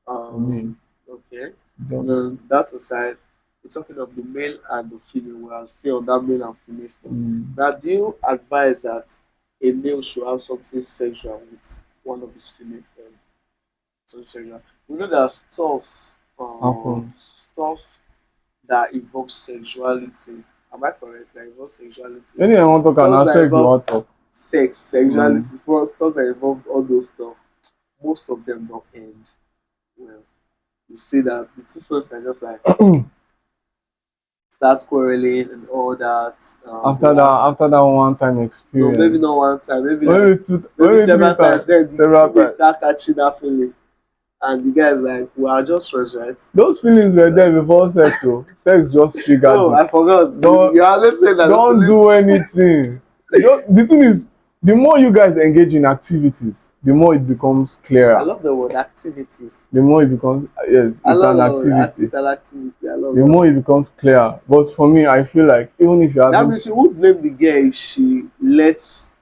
Speaker 2: for me,
Speaker 1: okay.
Speaker 2: just
Speaker 1: Then that aside, we're talking of the male and the female. We are still on that male and female stuff.
Speaker 2: mm,
Speaker 1: Now, do you advise that a male should have something sexual with one of his female friends? Something sexual. We know there are
Speaker 2: happens.
Speaker 1: stuff that involve sexuality. Am I correct? That involve sexuality.
Speaker 2: Anything I want to talk
Speaker 1: Stuff
Speaker 2: about
Speaker 1: that
Speaker 2: sex, you
Speaker 1: involve
Speaker 2: want talk.
Speaker 1: sex, sexuality,
Speaker 2: Mm.
Speaker 1: stuff that involve all those stuff. Most of them don't end well. You see that the two first can just like start quarreling and all that. They have
Speaker 2: After that one time
Speaker 1: no, maybe not
Speaker 2: experience,
Speaker 1: one time, maybe like
Speaker 2: only two,
Speaker 1: maybe
Speaker 2: only three
Speaker 1: several times.
Speaker 2: times,
Speaker 1: Then the
Speaker 2: several
Speaker 1: female
Speaker 2: times.
Speaker 1: start catching that feeling, and the guy is like, "We are just friends, right?"
Speaker 2: Those feelings were
Speaker 1: Like,
Speaker 2: there before sex, so sex just triggered
Speaker 1: oh,
Speaker 2: it.
Speaker 1: I forgot.
Speaker 2: Don't
Speaker 1: You always say that the
Speaker 2: don't
Speaker 1: feelings.
Speaker 2: do anything. The thing is, the more you guys engage in activities, the more it becomes
Speaker 1: I
Speaker 2: clearer.
Speaker 1: love the word activities.
Speaker 2: The more it becomes yes,
Speaker 1: I
Speaker 2: it's
Speaker 1: love
Speaker 2: an
Speaker 1: the word
Speaker 2: activity.
Speaker 1: it's an activity. I love
Speaker 2: The
Speaker 1: that
Speaker 2: more
Speaker 1: word.
Speaker 2: it becomes clearer. But for me, I feel like even if you
Speaker 1: That
Speaker 2: haven't,
Speaker 1: means you won't blame the girl if she lets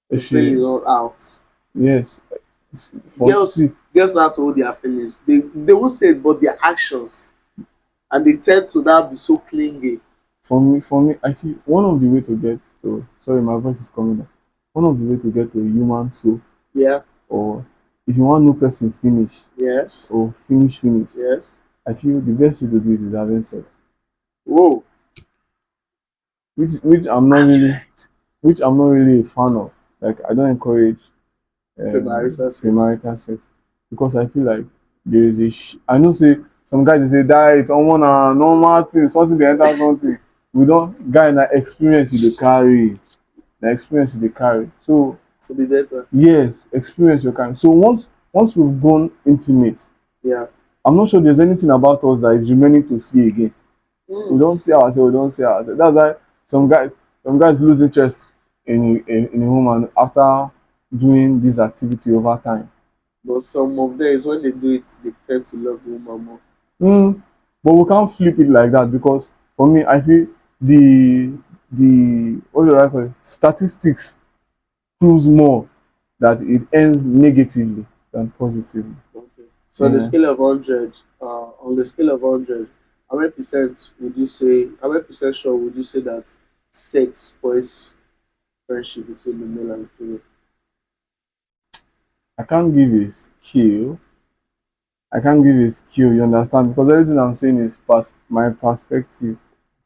Speaker 1: the
Speaker 2: if she
Speaker 1: feeling all out.
Speaker 2: yes, for
Speaker 1: Girls
Speaker 2: see
Speaker 1: girls know how to hold their feelings. They won't say it, but their actions. and they tend to now be so clingy.
Speaker 2: For me, I see one of the way to get to. Sorry, my voice is coming down. One of the way to get to a human soul,
Speaker 1: Yeah.
Speaker 2: or if you want no person finish
Speaker 1: Yes.
Speaker 2: or finish,
Speaker 1: Yes.
Speaker 2: I feel the best way to do it is having sex,
Speaker 1: Whoa.
Speaker 2: which
Speaker 1: Have you heard?
Speaker 2: which I'm not really a fan of. Like I don't encourage
Speaker 1: Premarital sex.
Speaker 2: premarital sex because I feel like there is I know say some guys they say diet on one normal thing, something they enter something. We don't guy na experience you dey carry, na experience you dey carry. So
Speaker 1: To be better.
Speaker 2: yes, experience you carry. So once we've gone intimate,
Speaker 1: Yeah.
Speaker 2: I'm not sure there's anything about us that is remaining to see again. We
Speaker 1: Mm.
Speaker 2: don't see ourselves, we don't see ourselves. That's why some guys lose interest in a woman after doing this activity over time.
Speaker 1: But some of them is when they do it, they tend to love the woman more.
Speaker 2: Mm, but we can't flip it like that because for me, I feel the what do I call it? Statistics proves more that it ends negatively than positively.
Speaker 1: Okay. So on the
Speaker 2: Yeah.
Speaker 1: scale of 100, on the scale of 100, how many percent would you say, how many percent sure would you say that sex spoils friendship between the male and the female?
Speaker 2: I can't give a skill. I can't give a skill, you understand? Because everything I'm saying is past my perspective.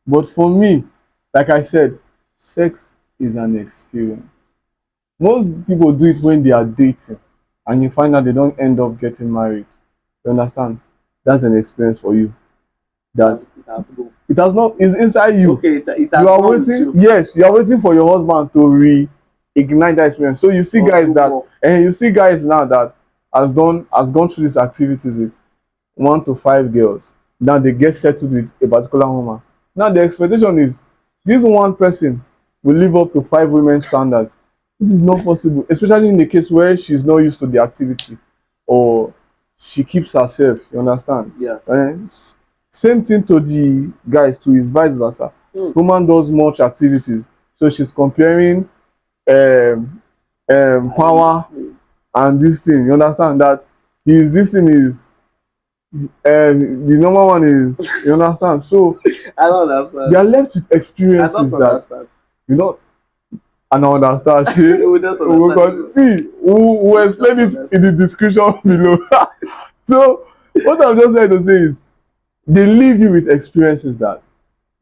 Speaker 2: But for me, like I said, sex is an experience. Most people do it when they are dating and you find out they don't end up getting married. You understand? That's an experience for you. That's
Speaker 1: It has go.
Speaker 2: it has not it's inside you.
Speaker 1: Okay, it
Speaker 2: You
Speaker 1: has
Speaker 2: are
Speaker 1: gone with
Speaker 2: waiting,
Speaker 1: you
Speaker 2: yes, you are waiting for your husband to reignite that experience. So you see
Speaker 1: or
Speaker 2: guys
Speaker 1: do
Speaker 2: that
Speaker 1: more.
Speaker 2: and you see guys now that has gone through these activities with 1 to 5 girls. Now they get settled with a particular woman. Now the expectation is this one person will live up to 5 women standards. It is not possible, especially in the case where she's not used to the activity or she keeps herself. You understand?
Speaker 1: Yeah.
Speaker 2: And same thing to the guys too, is vice versa.
Speaker 1: Mm.
Speaker 2: Woman does much activities, so she's comparing um
Speaker 1: I'm
Speaker 2: power
Speaker 1: listening.
Speaker 2: and this thing. You understand that his this thing is the normal one is, you understand? So
Speaker 1: I don't
Speaker 2: they
Speaker 1: understand.
Speaker 2: are left with
Speaker 1: I don't
Speaker 2: experiences that
Speaker 1: understand.
Speaker 2: you know and I understand. Shey
Speaker 1: We don't
Speaker 2: we
Speaker 1: understand.
Speaker 2: can see we
Speaker 1: We
Speaker 2: explain
Speaker 1: don't
Speaker 2: it in the
Speaker 1: understand.
Speaker 2: description below. So what I'm just trying to say is they leave you with experiences that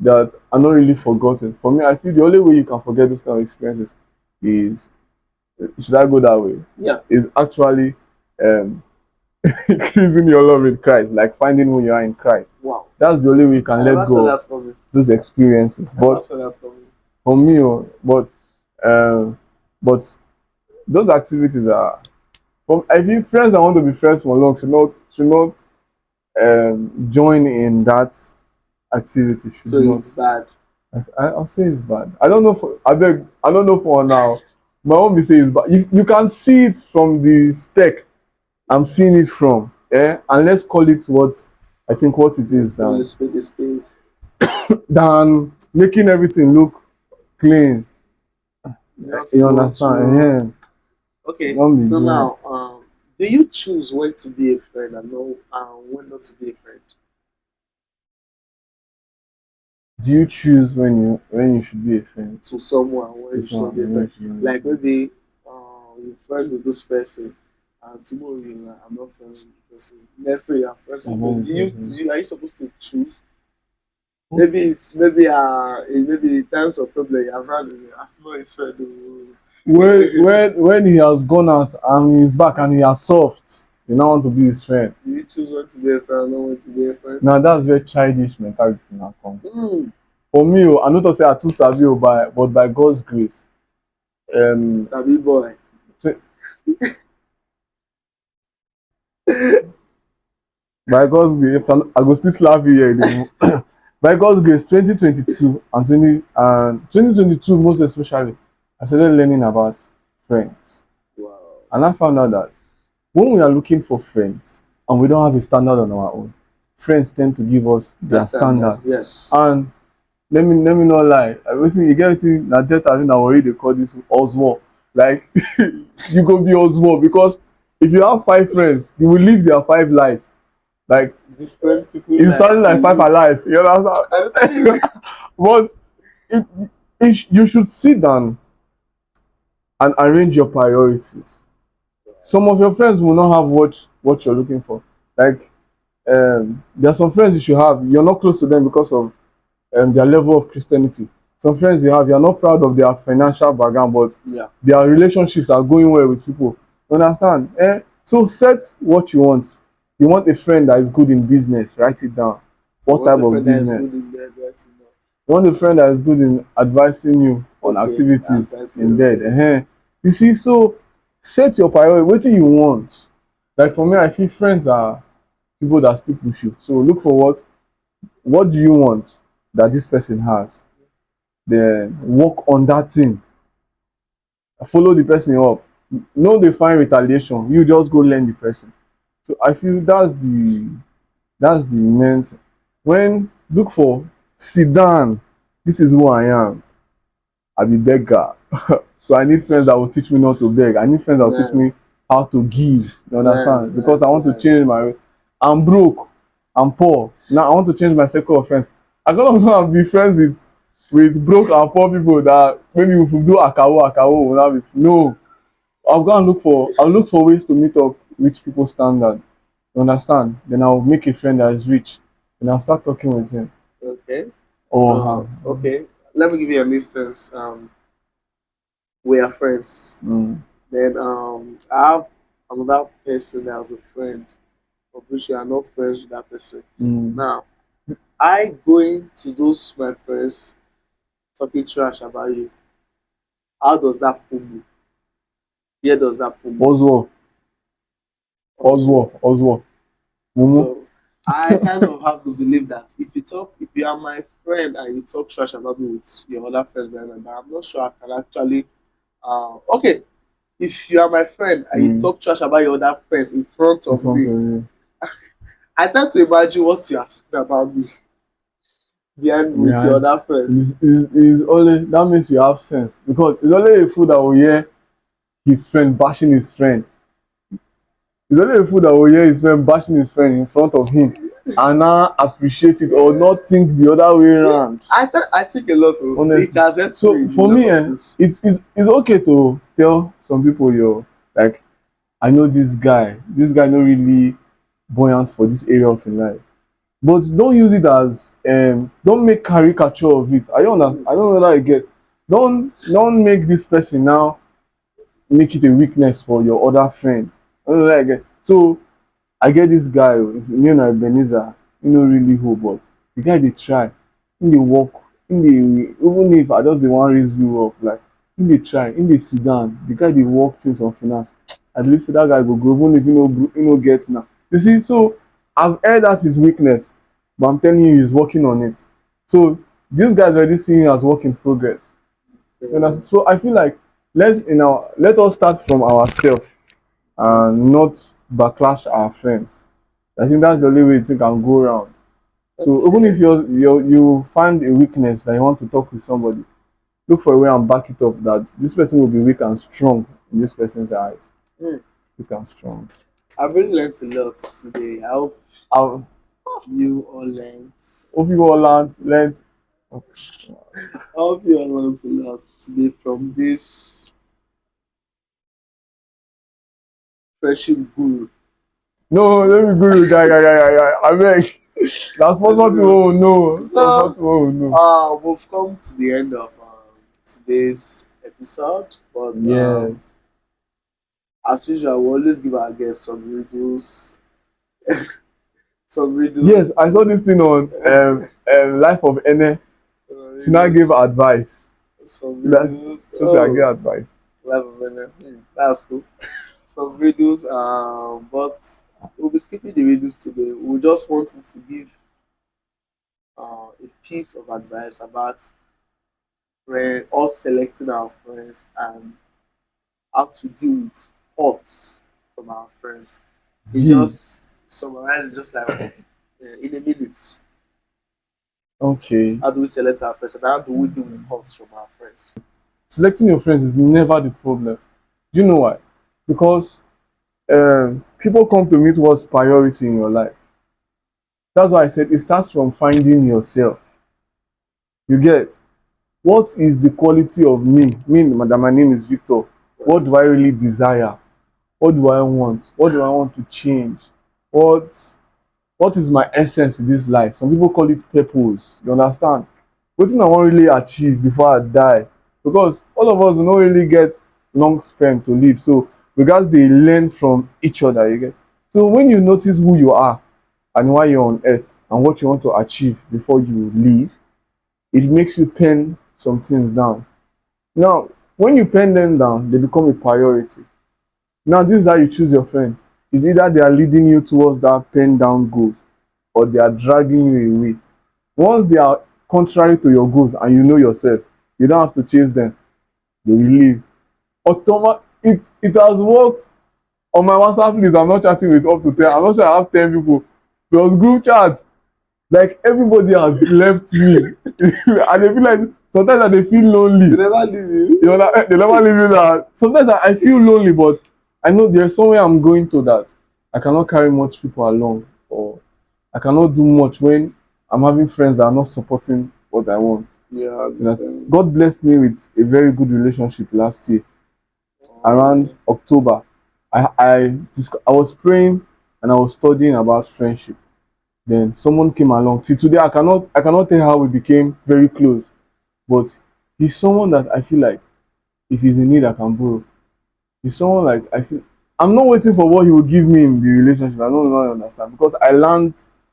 Speaker 2: are not really forgotten. For me, I feel the only way you can forget those kind of experiences is, should I go that way?
Speaker 1: Yeah.
Speaker 2: Is actually um increasing your love in Christ, like finding who you are in Christ.
Speaker 1: Wow.
Speaker 2: That's the only way you
Speaker 1: I
Speaker 2: can let
Speaker 1: never saw
Speaker 2: go of
Speaker 1: that coming.
Speaker 2: those experiences.
Speaker 1: I never
Speaker 2: But
Speaker 1: saw that coming.
Speaker 2: for me, oh, um, but those activities are from. I feel friends that want to be friends for long should not join in that activity. Should
Speaker 1: So
Speaker 2: not.
Speaker 1: it's bad.
Speaker 2: I'll say it's bad. I don't know for I beg. I don't know for now. My own be say it's bad. You can see it from the spec I'm seeing it from. And let's call it what I think what it
Speaker 1: Let's
Speaker 2: is
Speaker 1: call it
Speaker 2: than
Speaker 1: spade a spade.
Speaker 2: making everything look clean.
Speaker 1: Not
Speaker 2: You
Speaker 1: go
Speaker 2: understand?
Speaker 1: through.
Speaker 2: Yeah.
Speaker 1: Okay,
Speaker 2: Don't be
Speaker 1: so
Speaker 2: doing.
Speaker 1: now, do you choose when to be a friend and know when not to be a friend
Speaker 2: Do you choose when you should be a friend
Speaker 1: to someone when
Speaker 2: to
Speaker 1: you should not
Speaker 2: someone
Speaker 1: be a
Speaker 2: and when
Speaker 1: friend?
Speaker 2: you should not be a
Speaker 1: Like
Speaker 2: friend?
Speaker 1: maybe you're friend with this person, and tomorrow you're like, I'm not friends with the person. Next day you're friends with
Speaker 2: And
Speaker 1: them.
Speaker 2: when this person
Speaker 1: Are you supposed to choose?
Speaker 2: oh,
Speaker 1: Maybe it's maybe in times of problem you have friend with I'm not his friend. Oh.
Speaker 2: when he has gone out and he's back and he has soft, you now want to be his friend.
Speaker 1: Do you choose when to be a friend, not when to be a friend?
Speaker 2: Now that's where childish mentality now comes.
Speaker 1: Mm.
Speaker 2: For me, I know to say I too sabi but by God's grace. Um
Speaker 1: Sabi boy.
Speaker 2: so by God's grace, I go still slap you here. By God's grace, 2022 and 2022 most especially, I started learning about friends.
Speaker 1: Wow.
Speaker 2: And I found out that when we are looking for friends and we don't have a standard on our own, friends tend to give us
Speaker 1: That's
Speaker 2: their
Speaker 1: standard.
Speaker 2: standard.
Speaker 1: Yes.
Speaker 2: And let me not lie. Wetin you get wetin na delta I worry dey call this Oswald. Like you go be Oswald because if you have 5 friends, you will live their 5 lives. Like
Speaker 1: different people
Speaker 2: it
Speaker 1: like
Speaker 2: sounded like Five
Speaker 1: see.
Speaker 2: Alive. You
Speaker 1: I'm
Speaker 2: understand?
Speaker 1: telling you.
Speaker 2: But it, you should sit down and arrange your priorities. Some of your friends will not have what you're looking for. Like there are some friends you should have. You're not close to them because of their level of Christianity. Some friends you have, you're not proud of their financial background, but
Speaker 1: Yeah.
Speaker 2: their relationships are going well with people. You understand? So set what you want. You want a friend that is good in business, write it down. What
Speaker 1: What's
Speaker 2: type
Speaker 1: a
Speaker 2: of
Speaker 1: friend that is good
Speaker 2: business?
Speaker 1: in bed right now?
Speaker 2: You want a friend that is good in advising you on
Speaker 1: Okay,
Speaker 2: activities
Speaker 1: that's
Speaker 2: in
Speaker 1: you.
Speaker 2: bed. You see, so set your priority. What do you want? Like for me, I feel friends are people that still push you. So look for what do you want that this person has? Then work on that thing. Follow the person up. No dey find retaliation. You just go learn the person. So I feel that's the main thing. When look for sit down. This is who I am. I be beggar. So I need friends that will teach me not to beg. I need friends that will teach me
Speaker 1: Nice,
Speaker 2: how to give. You
Speaker 1: nice,
Speaker 2: understand? Because I
Speaker 1: nice,
Speaker 2: want to change
Speaker 1: nice.
Speaker 2: my. I'm broke. I'm poor. Now I want to change my circle of friends. I don't want to be friends with broke and poor people that maybe if we do akawo will not be no. I'll look for ways to meet up rich people standards. You understand? Then I'll make a friend that is rich. And I'll start talking with him.
Speaker 1: Okay.
Speaker 2: Or her.
Speaker 1: Okay. Let me give you an instance. We are friends.
Speaker 2: Mm,
Speaker 1: Then I have another person that was a friend, of which you are not friends with that person.
Speaker 2: mm,
Speaker 1: Now, I going to those my friends talking trash about you. How does that pull me? Where does that pull me?
Speaker 2: Oswald.
Speaker 1: Also,
Speaker 2: Oswald. Mumu.
Speaker 1: so I kind of have to believe that if you are my friend and you talk trash about me with your other friends, behind my back, I'm not sure I can actually. Okay, if you are my friend and you
Speaker 2: Mm,
Speaker 1: talk trash about your other friends in front
Speaker 2: in
Speaker 1: of
Speaker 2: front of
Speaker 1: me,
Speaker 2: you.
Speaker 1: I tend to imagine what you are talking about me behind with your
Speaker 2: Behind.
Speaker 1: other friends.
Speaker 2: Is only that means you have sense because it's only a fool that will hear his friend bashing his friend. It's only a fool that will hear his friend bashing his friend in front of him and now appreciate it or
Speaker 1: Yeah,
Speaker 2: not think the other way
Speaker 1: yeah.
Speaker 2: around.
Speaker 1: I think a lot of it
Speaker 2: Honestly.
Speaker 1: has helped me
Speaker 2: So
Speaker 1: in a
Speaker 2: for
Speaker 1: lot
Speaker 2: me,
Speaker 1: of things.
Speaker 2: it's okay to tell some people you're like, I know this guy. This guy not really buoyant for this area of your life. But don't use it as don't make caricature of it. I don't know that I get. Don't make this person now make it a weakness for your other friend. I don't know that I get. So I get this guy, me and Ebenezer, he no really hold, but the guy dey try, him dey work, him dey even if I just dey wan raise you up, like him dey try, him dey sit down, the guy dey work things on finance. I believe say that guy go grow even if he no get now. You see, so I've heard that his weakness, but I'm telling you he's working on it. So this guy's already seeing you as work in progress. You
Speaker 1: Uh,
Speaker 2: understand? So I feel like let us start from ourselves and not backlash our friends. I think that's the only way thing can go around. So even if
Speaker 1: okay.
Speaker 2: you find a weakness that you want to talk with somebody, look for a way and back it up that this person will be weak and strong in this person's eyes.
Speaker 1: Hmm.
Speaker 2: Weak and strong.
Speaker 1: I've really learned a lot today. I hope
Speaker 2: I
Speaker 1: you all learned.
Speaker 2: hope you all learned.
Speaker 1: I hope you all learned a lot today from this friendship guru.
Speaker 2: No, let me go, guy. I beg. That's
Speaker 1: I don't
Speaker 2: sponsor to
Speaker 1: know.
Speaker 2: oh no. Sponsor
Speaker 1: So,
Speaker 2: to oh no.
Speaker 1: we've come to the end of today's episode, but
Speaker 2: Yes.
Speaker 1: as usual, we always give our guests some
Speaker 2: Yes,
Speaker 1: riddles,
Speaker 2: I saw this thing on Life of Ene. She now gave
Speaker 1: riddles,
Speaker 2: advice.
Speaker 1: some
Speaker 2: That
Speaker 1: riddles.
Speaker 2: she say I give
Speaker 1: Oh,
Speaker 2: advice.
Speaker 1: life of that's cool. Some riddles, but we'll be skipping the riddles today. We just want him to give a piece of advice about us selecting our friends and how to deal with hurts from our friends. He
Speaker 2: Yeah.
Speaker 1: just summarized it just like in a minute.
Speaker 2: Okay.
Speaker 1: How do we select our friends and how do we deal with hurts from our friends?
Speaker 2: Selecting your friends is never the problem. Do you know why? Because people come to meet what's priority in your life. That's why I said it starts from finding yourself. You get, what is the quality of me? Me, that my name is Victor. What do I
Speaker 1: Right.
Speaker 2: really desire? What do I want? What do I want to change? What what is my essence in this life? Some people call it purpose. You understand? Wetin I wan really achieve before I die? Because all of us will not really get long span to live. So we gats dey learn from each other. You get? So when you notice who you are and why you're on earth and what you want to achieve before you leave, it makes you pen some things down. Now, when you pen them down, they become a priority. Now, this is how you choose your friend. It's either they are leading you towards that pen down goals or they are dragging you away. Once they are contrary to your goals and you know yourself, you don't have to chase them. They will leave. It has worked on my WhatsApp list. I'm not chatting with up to 10. I'm not sure I have 10 people. Plus group chat. Like everybody has left me. And they feel like sometimes I dey feel
Speaker 1: They
Speaker 2: lonely.
Speaker 1: never leave you.
Speaker 2: You know, they never leave me that. Sometimes I feel lonely, but I know there's somewhere I'm going to that I cannot carry much people along, or I cannot do much when I'm having friends that are not supporting what I want.
Speaker 1: Yeah, I
Speaker 2: You know,
Speaker 1: understand.
Speaker 2: God blessed me with a very good relationship last year around October. I was praying and I was studying about friendship. Then someone came along. Till today, I cannot tell how we became very close, but he's someone that I feel like if he's in need, I can borrow. He's someone like I feel I'm not waiting for what he will give me in the relationship. I don't really understand because
Speaker 1: A
Speaker 2: I
Speaker 1: lot.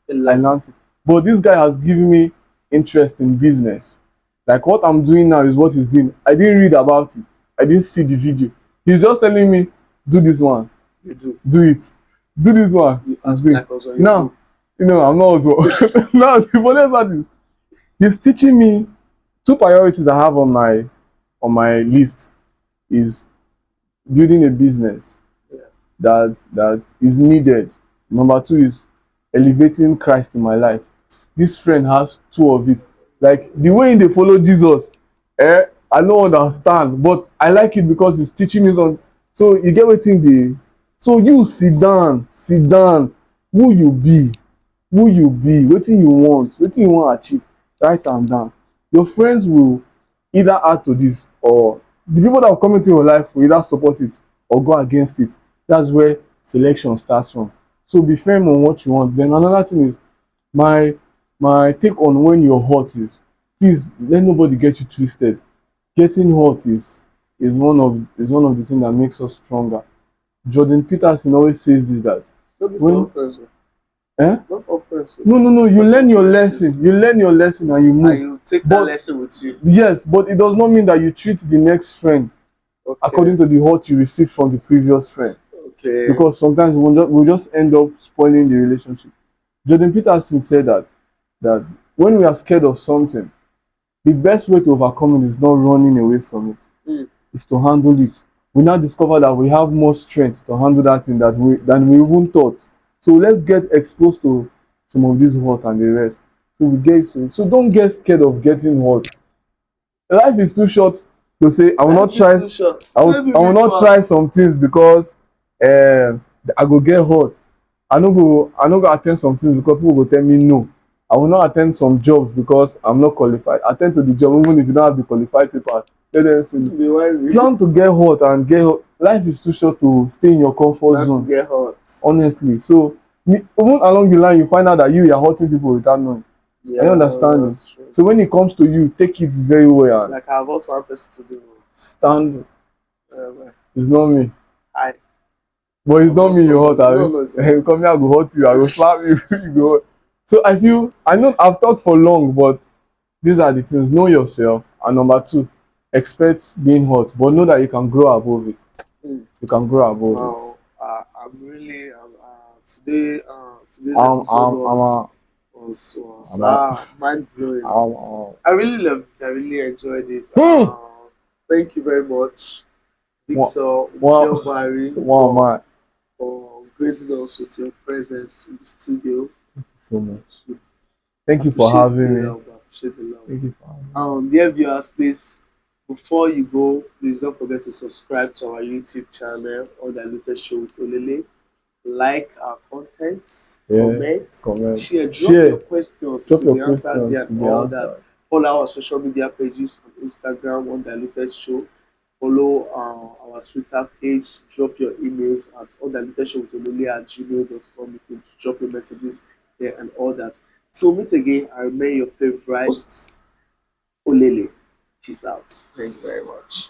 Speaker 2: learned it. But this guy has given me interest in business. Like what I'm doing now is what he's doing. I didn't read about it. I didn't see the video. He's just telling me, do this one,
Speaker 1: You do.
Speaker 2: do it, do this one.
Speaker 1: You
Speaker 2: He's
Speaker 1: as
Speaker 2: doing.
Speaker 1: like also you
Speaker 2: Now,
Speaker 1: do.
Speaker 2: I'm not also. Now, the funniest part is he's teaching me two priorities I have on my list is building a business
Speaker 1: Yeah.
Speaker 2: that is needed. Number two is elevating Christ in my life. This friend has two of it. Like the way they follow Jesus, I don't understand, but I like it because he's teaching me some. So you get wetin dey. So you sit down, who you be, wetin you wan achieve, write am down. Your friends will either add to this, or the people that will come into your life will either support it or go against it. That's where selection starts from. So be firm on what you want. Then another thing is my my take on when you're hot is, please let nobody get you twisted. Getting hot is one of the things that makes us stronger. Jordan Peterson always says this, that
Speaker 1: Don't be for
Speaker 2: when
Speaker 1: offense.
Speaker 2: eh
Speaker 1: Not offense.
Speaker 2: no, you
Speaker 1: Not
Speaker 2: learn your
Speaker 1: offense.
Speaker 2: lesson, and you
Speaker 1: And
Speaker 2: move.
Speaker 1: you take that
Speaker 2: But
Speaker 1: lesson with you.
Speaker 2: yes, but it does not mean that you treat the next friend
Speaker 1: Okay.
Speaker 2: according to the hurt you received from the previous friend,
Speaker 1: Okay.
Speaker 2: because sometimes we'll just end up spoiling the relationship. Jordan Peterson said that when we are scared of something, the best way to overcome it is not running away from it,
Speaker 1: Mm.
Speaker 2: is to handle it. We now discover that we have more strength to handle that thing than we even thought. So let's get exposed to some of this hurt and the rest. So we get to it. So don't get scared of getting hurt. Life is too short to say I will not
Speaker 1: Life is
Speaker 2: try.
Speaker 1: too short.
Speaker 2: I will not try some things because I go get hurt. I no go at ten d some things because people go tell me no. I will not at ten d some jobs because I'm not qualified. At ten d to the job even if you don't have the qualified papers. Let them see me.
Speaker 1: Be worry.
Speaker 2: Plan to get hurt and get hurt. Life is too short to stay in your comfort
Speaker 1: Not to
Speaker 2: zone,
Speaker 1: get hot.
Speaker 2: honestly. So even along the line you find out that you are hurting people without knowing. Are you
Speaker 1: Yeah,
Speaker 2: understanding?
Speaker 1: that's true.
Speaker 2: So when it comes to you, take it very well and
Speaker 1: Like I have also one person to do.
Speaker 2: stand.
Speaker 1: Uh,
Speaker 2: It's not me.
Speaker 1: I
Speaker 2: But it's
Speaker 1: I'm
Speaker 2: not
Speaker 1: not
Speaker 2: me you hurt,
Speaker 1: somebody. No,
Speaker 2: abi?
Speaker 1: no, it's not.
Speaker 2: Come here, I go hurt you, I go slap you, you go hurt. So I feel, I know I've talked for long, but these are the things. Know yourself, and number two, expect being hurt, but know that you can grow above it.
Speaker 1: Mm.
Speaker 2: You can grow above it.
Speaker 1: Wow. I'm really today. Today's episode
Speaker 2: I'm
Speaker 1: was
Speaker 2: a,
Speaker 1: was
Speaker 2: I'm a,
Speaker 1: mind blowing.
Speaker 2: I'm a.
Speaker 1: I really loved it. I really enjoyed it.
Speaker 2: Hmm.
Speaker 1: Thank you very much,
Speaker 2: What,
Speaker 1: Victor
Speaker 2: what,
Speaker 1: Mpio Obari,
Speaker 2: what am I?
Speaker 1: for gracing us with your presence in the studio.
Speaker 2: Thank you so much.
Speaker 1: We
Speaker 2: Thank you for
Speaker 1: appreciate the
Speaker 2: having me.
Speaker 1: love. We appreciate the love.
Speaker 2: Thank you for having me.
Speaker 1: Dear viewers, please, before you go, please don't forget to subscribe to our YouTube channel, Undiluted Show with Olele. like our contents,
Speaker 2: Yeah.
Speaker 1: comment,
Speaker 2: Comment.
Speaker 1: share, drop your
Speaker 2: Share.
Speaker 1: questions
Speaker 2: Drop
Speaker 1: to
Speaker 2: your
Speaker 1: be answered
Speaker 2: questions
Speaker 1: there
Speaker 2: to
Speaker 1: and
Speaker 2: be
Speaker 1: all that.
Speaker 2: answered.
Speaker 1: Follow our social media pages on Instagram, Undiluted Show. Follow our Twitter page. Drop your emails at undilutedshowwitholole@gmail.com. You can drop your messages there and all that. Till we meet again, I remain your favorite host, Olele. Peace out. Thank you very much.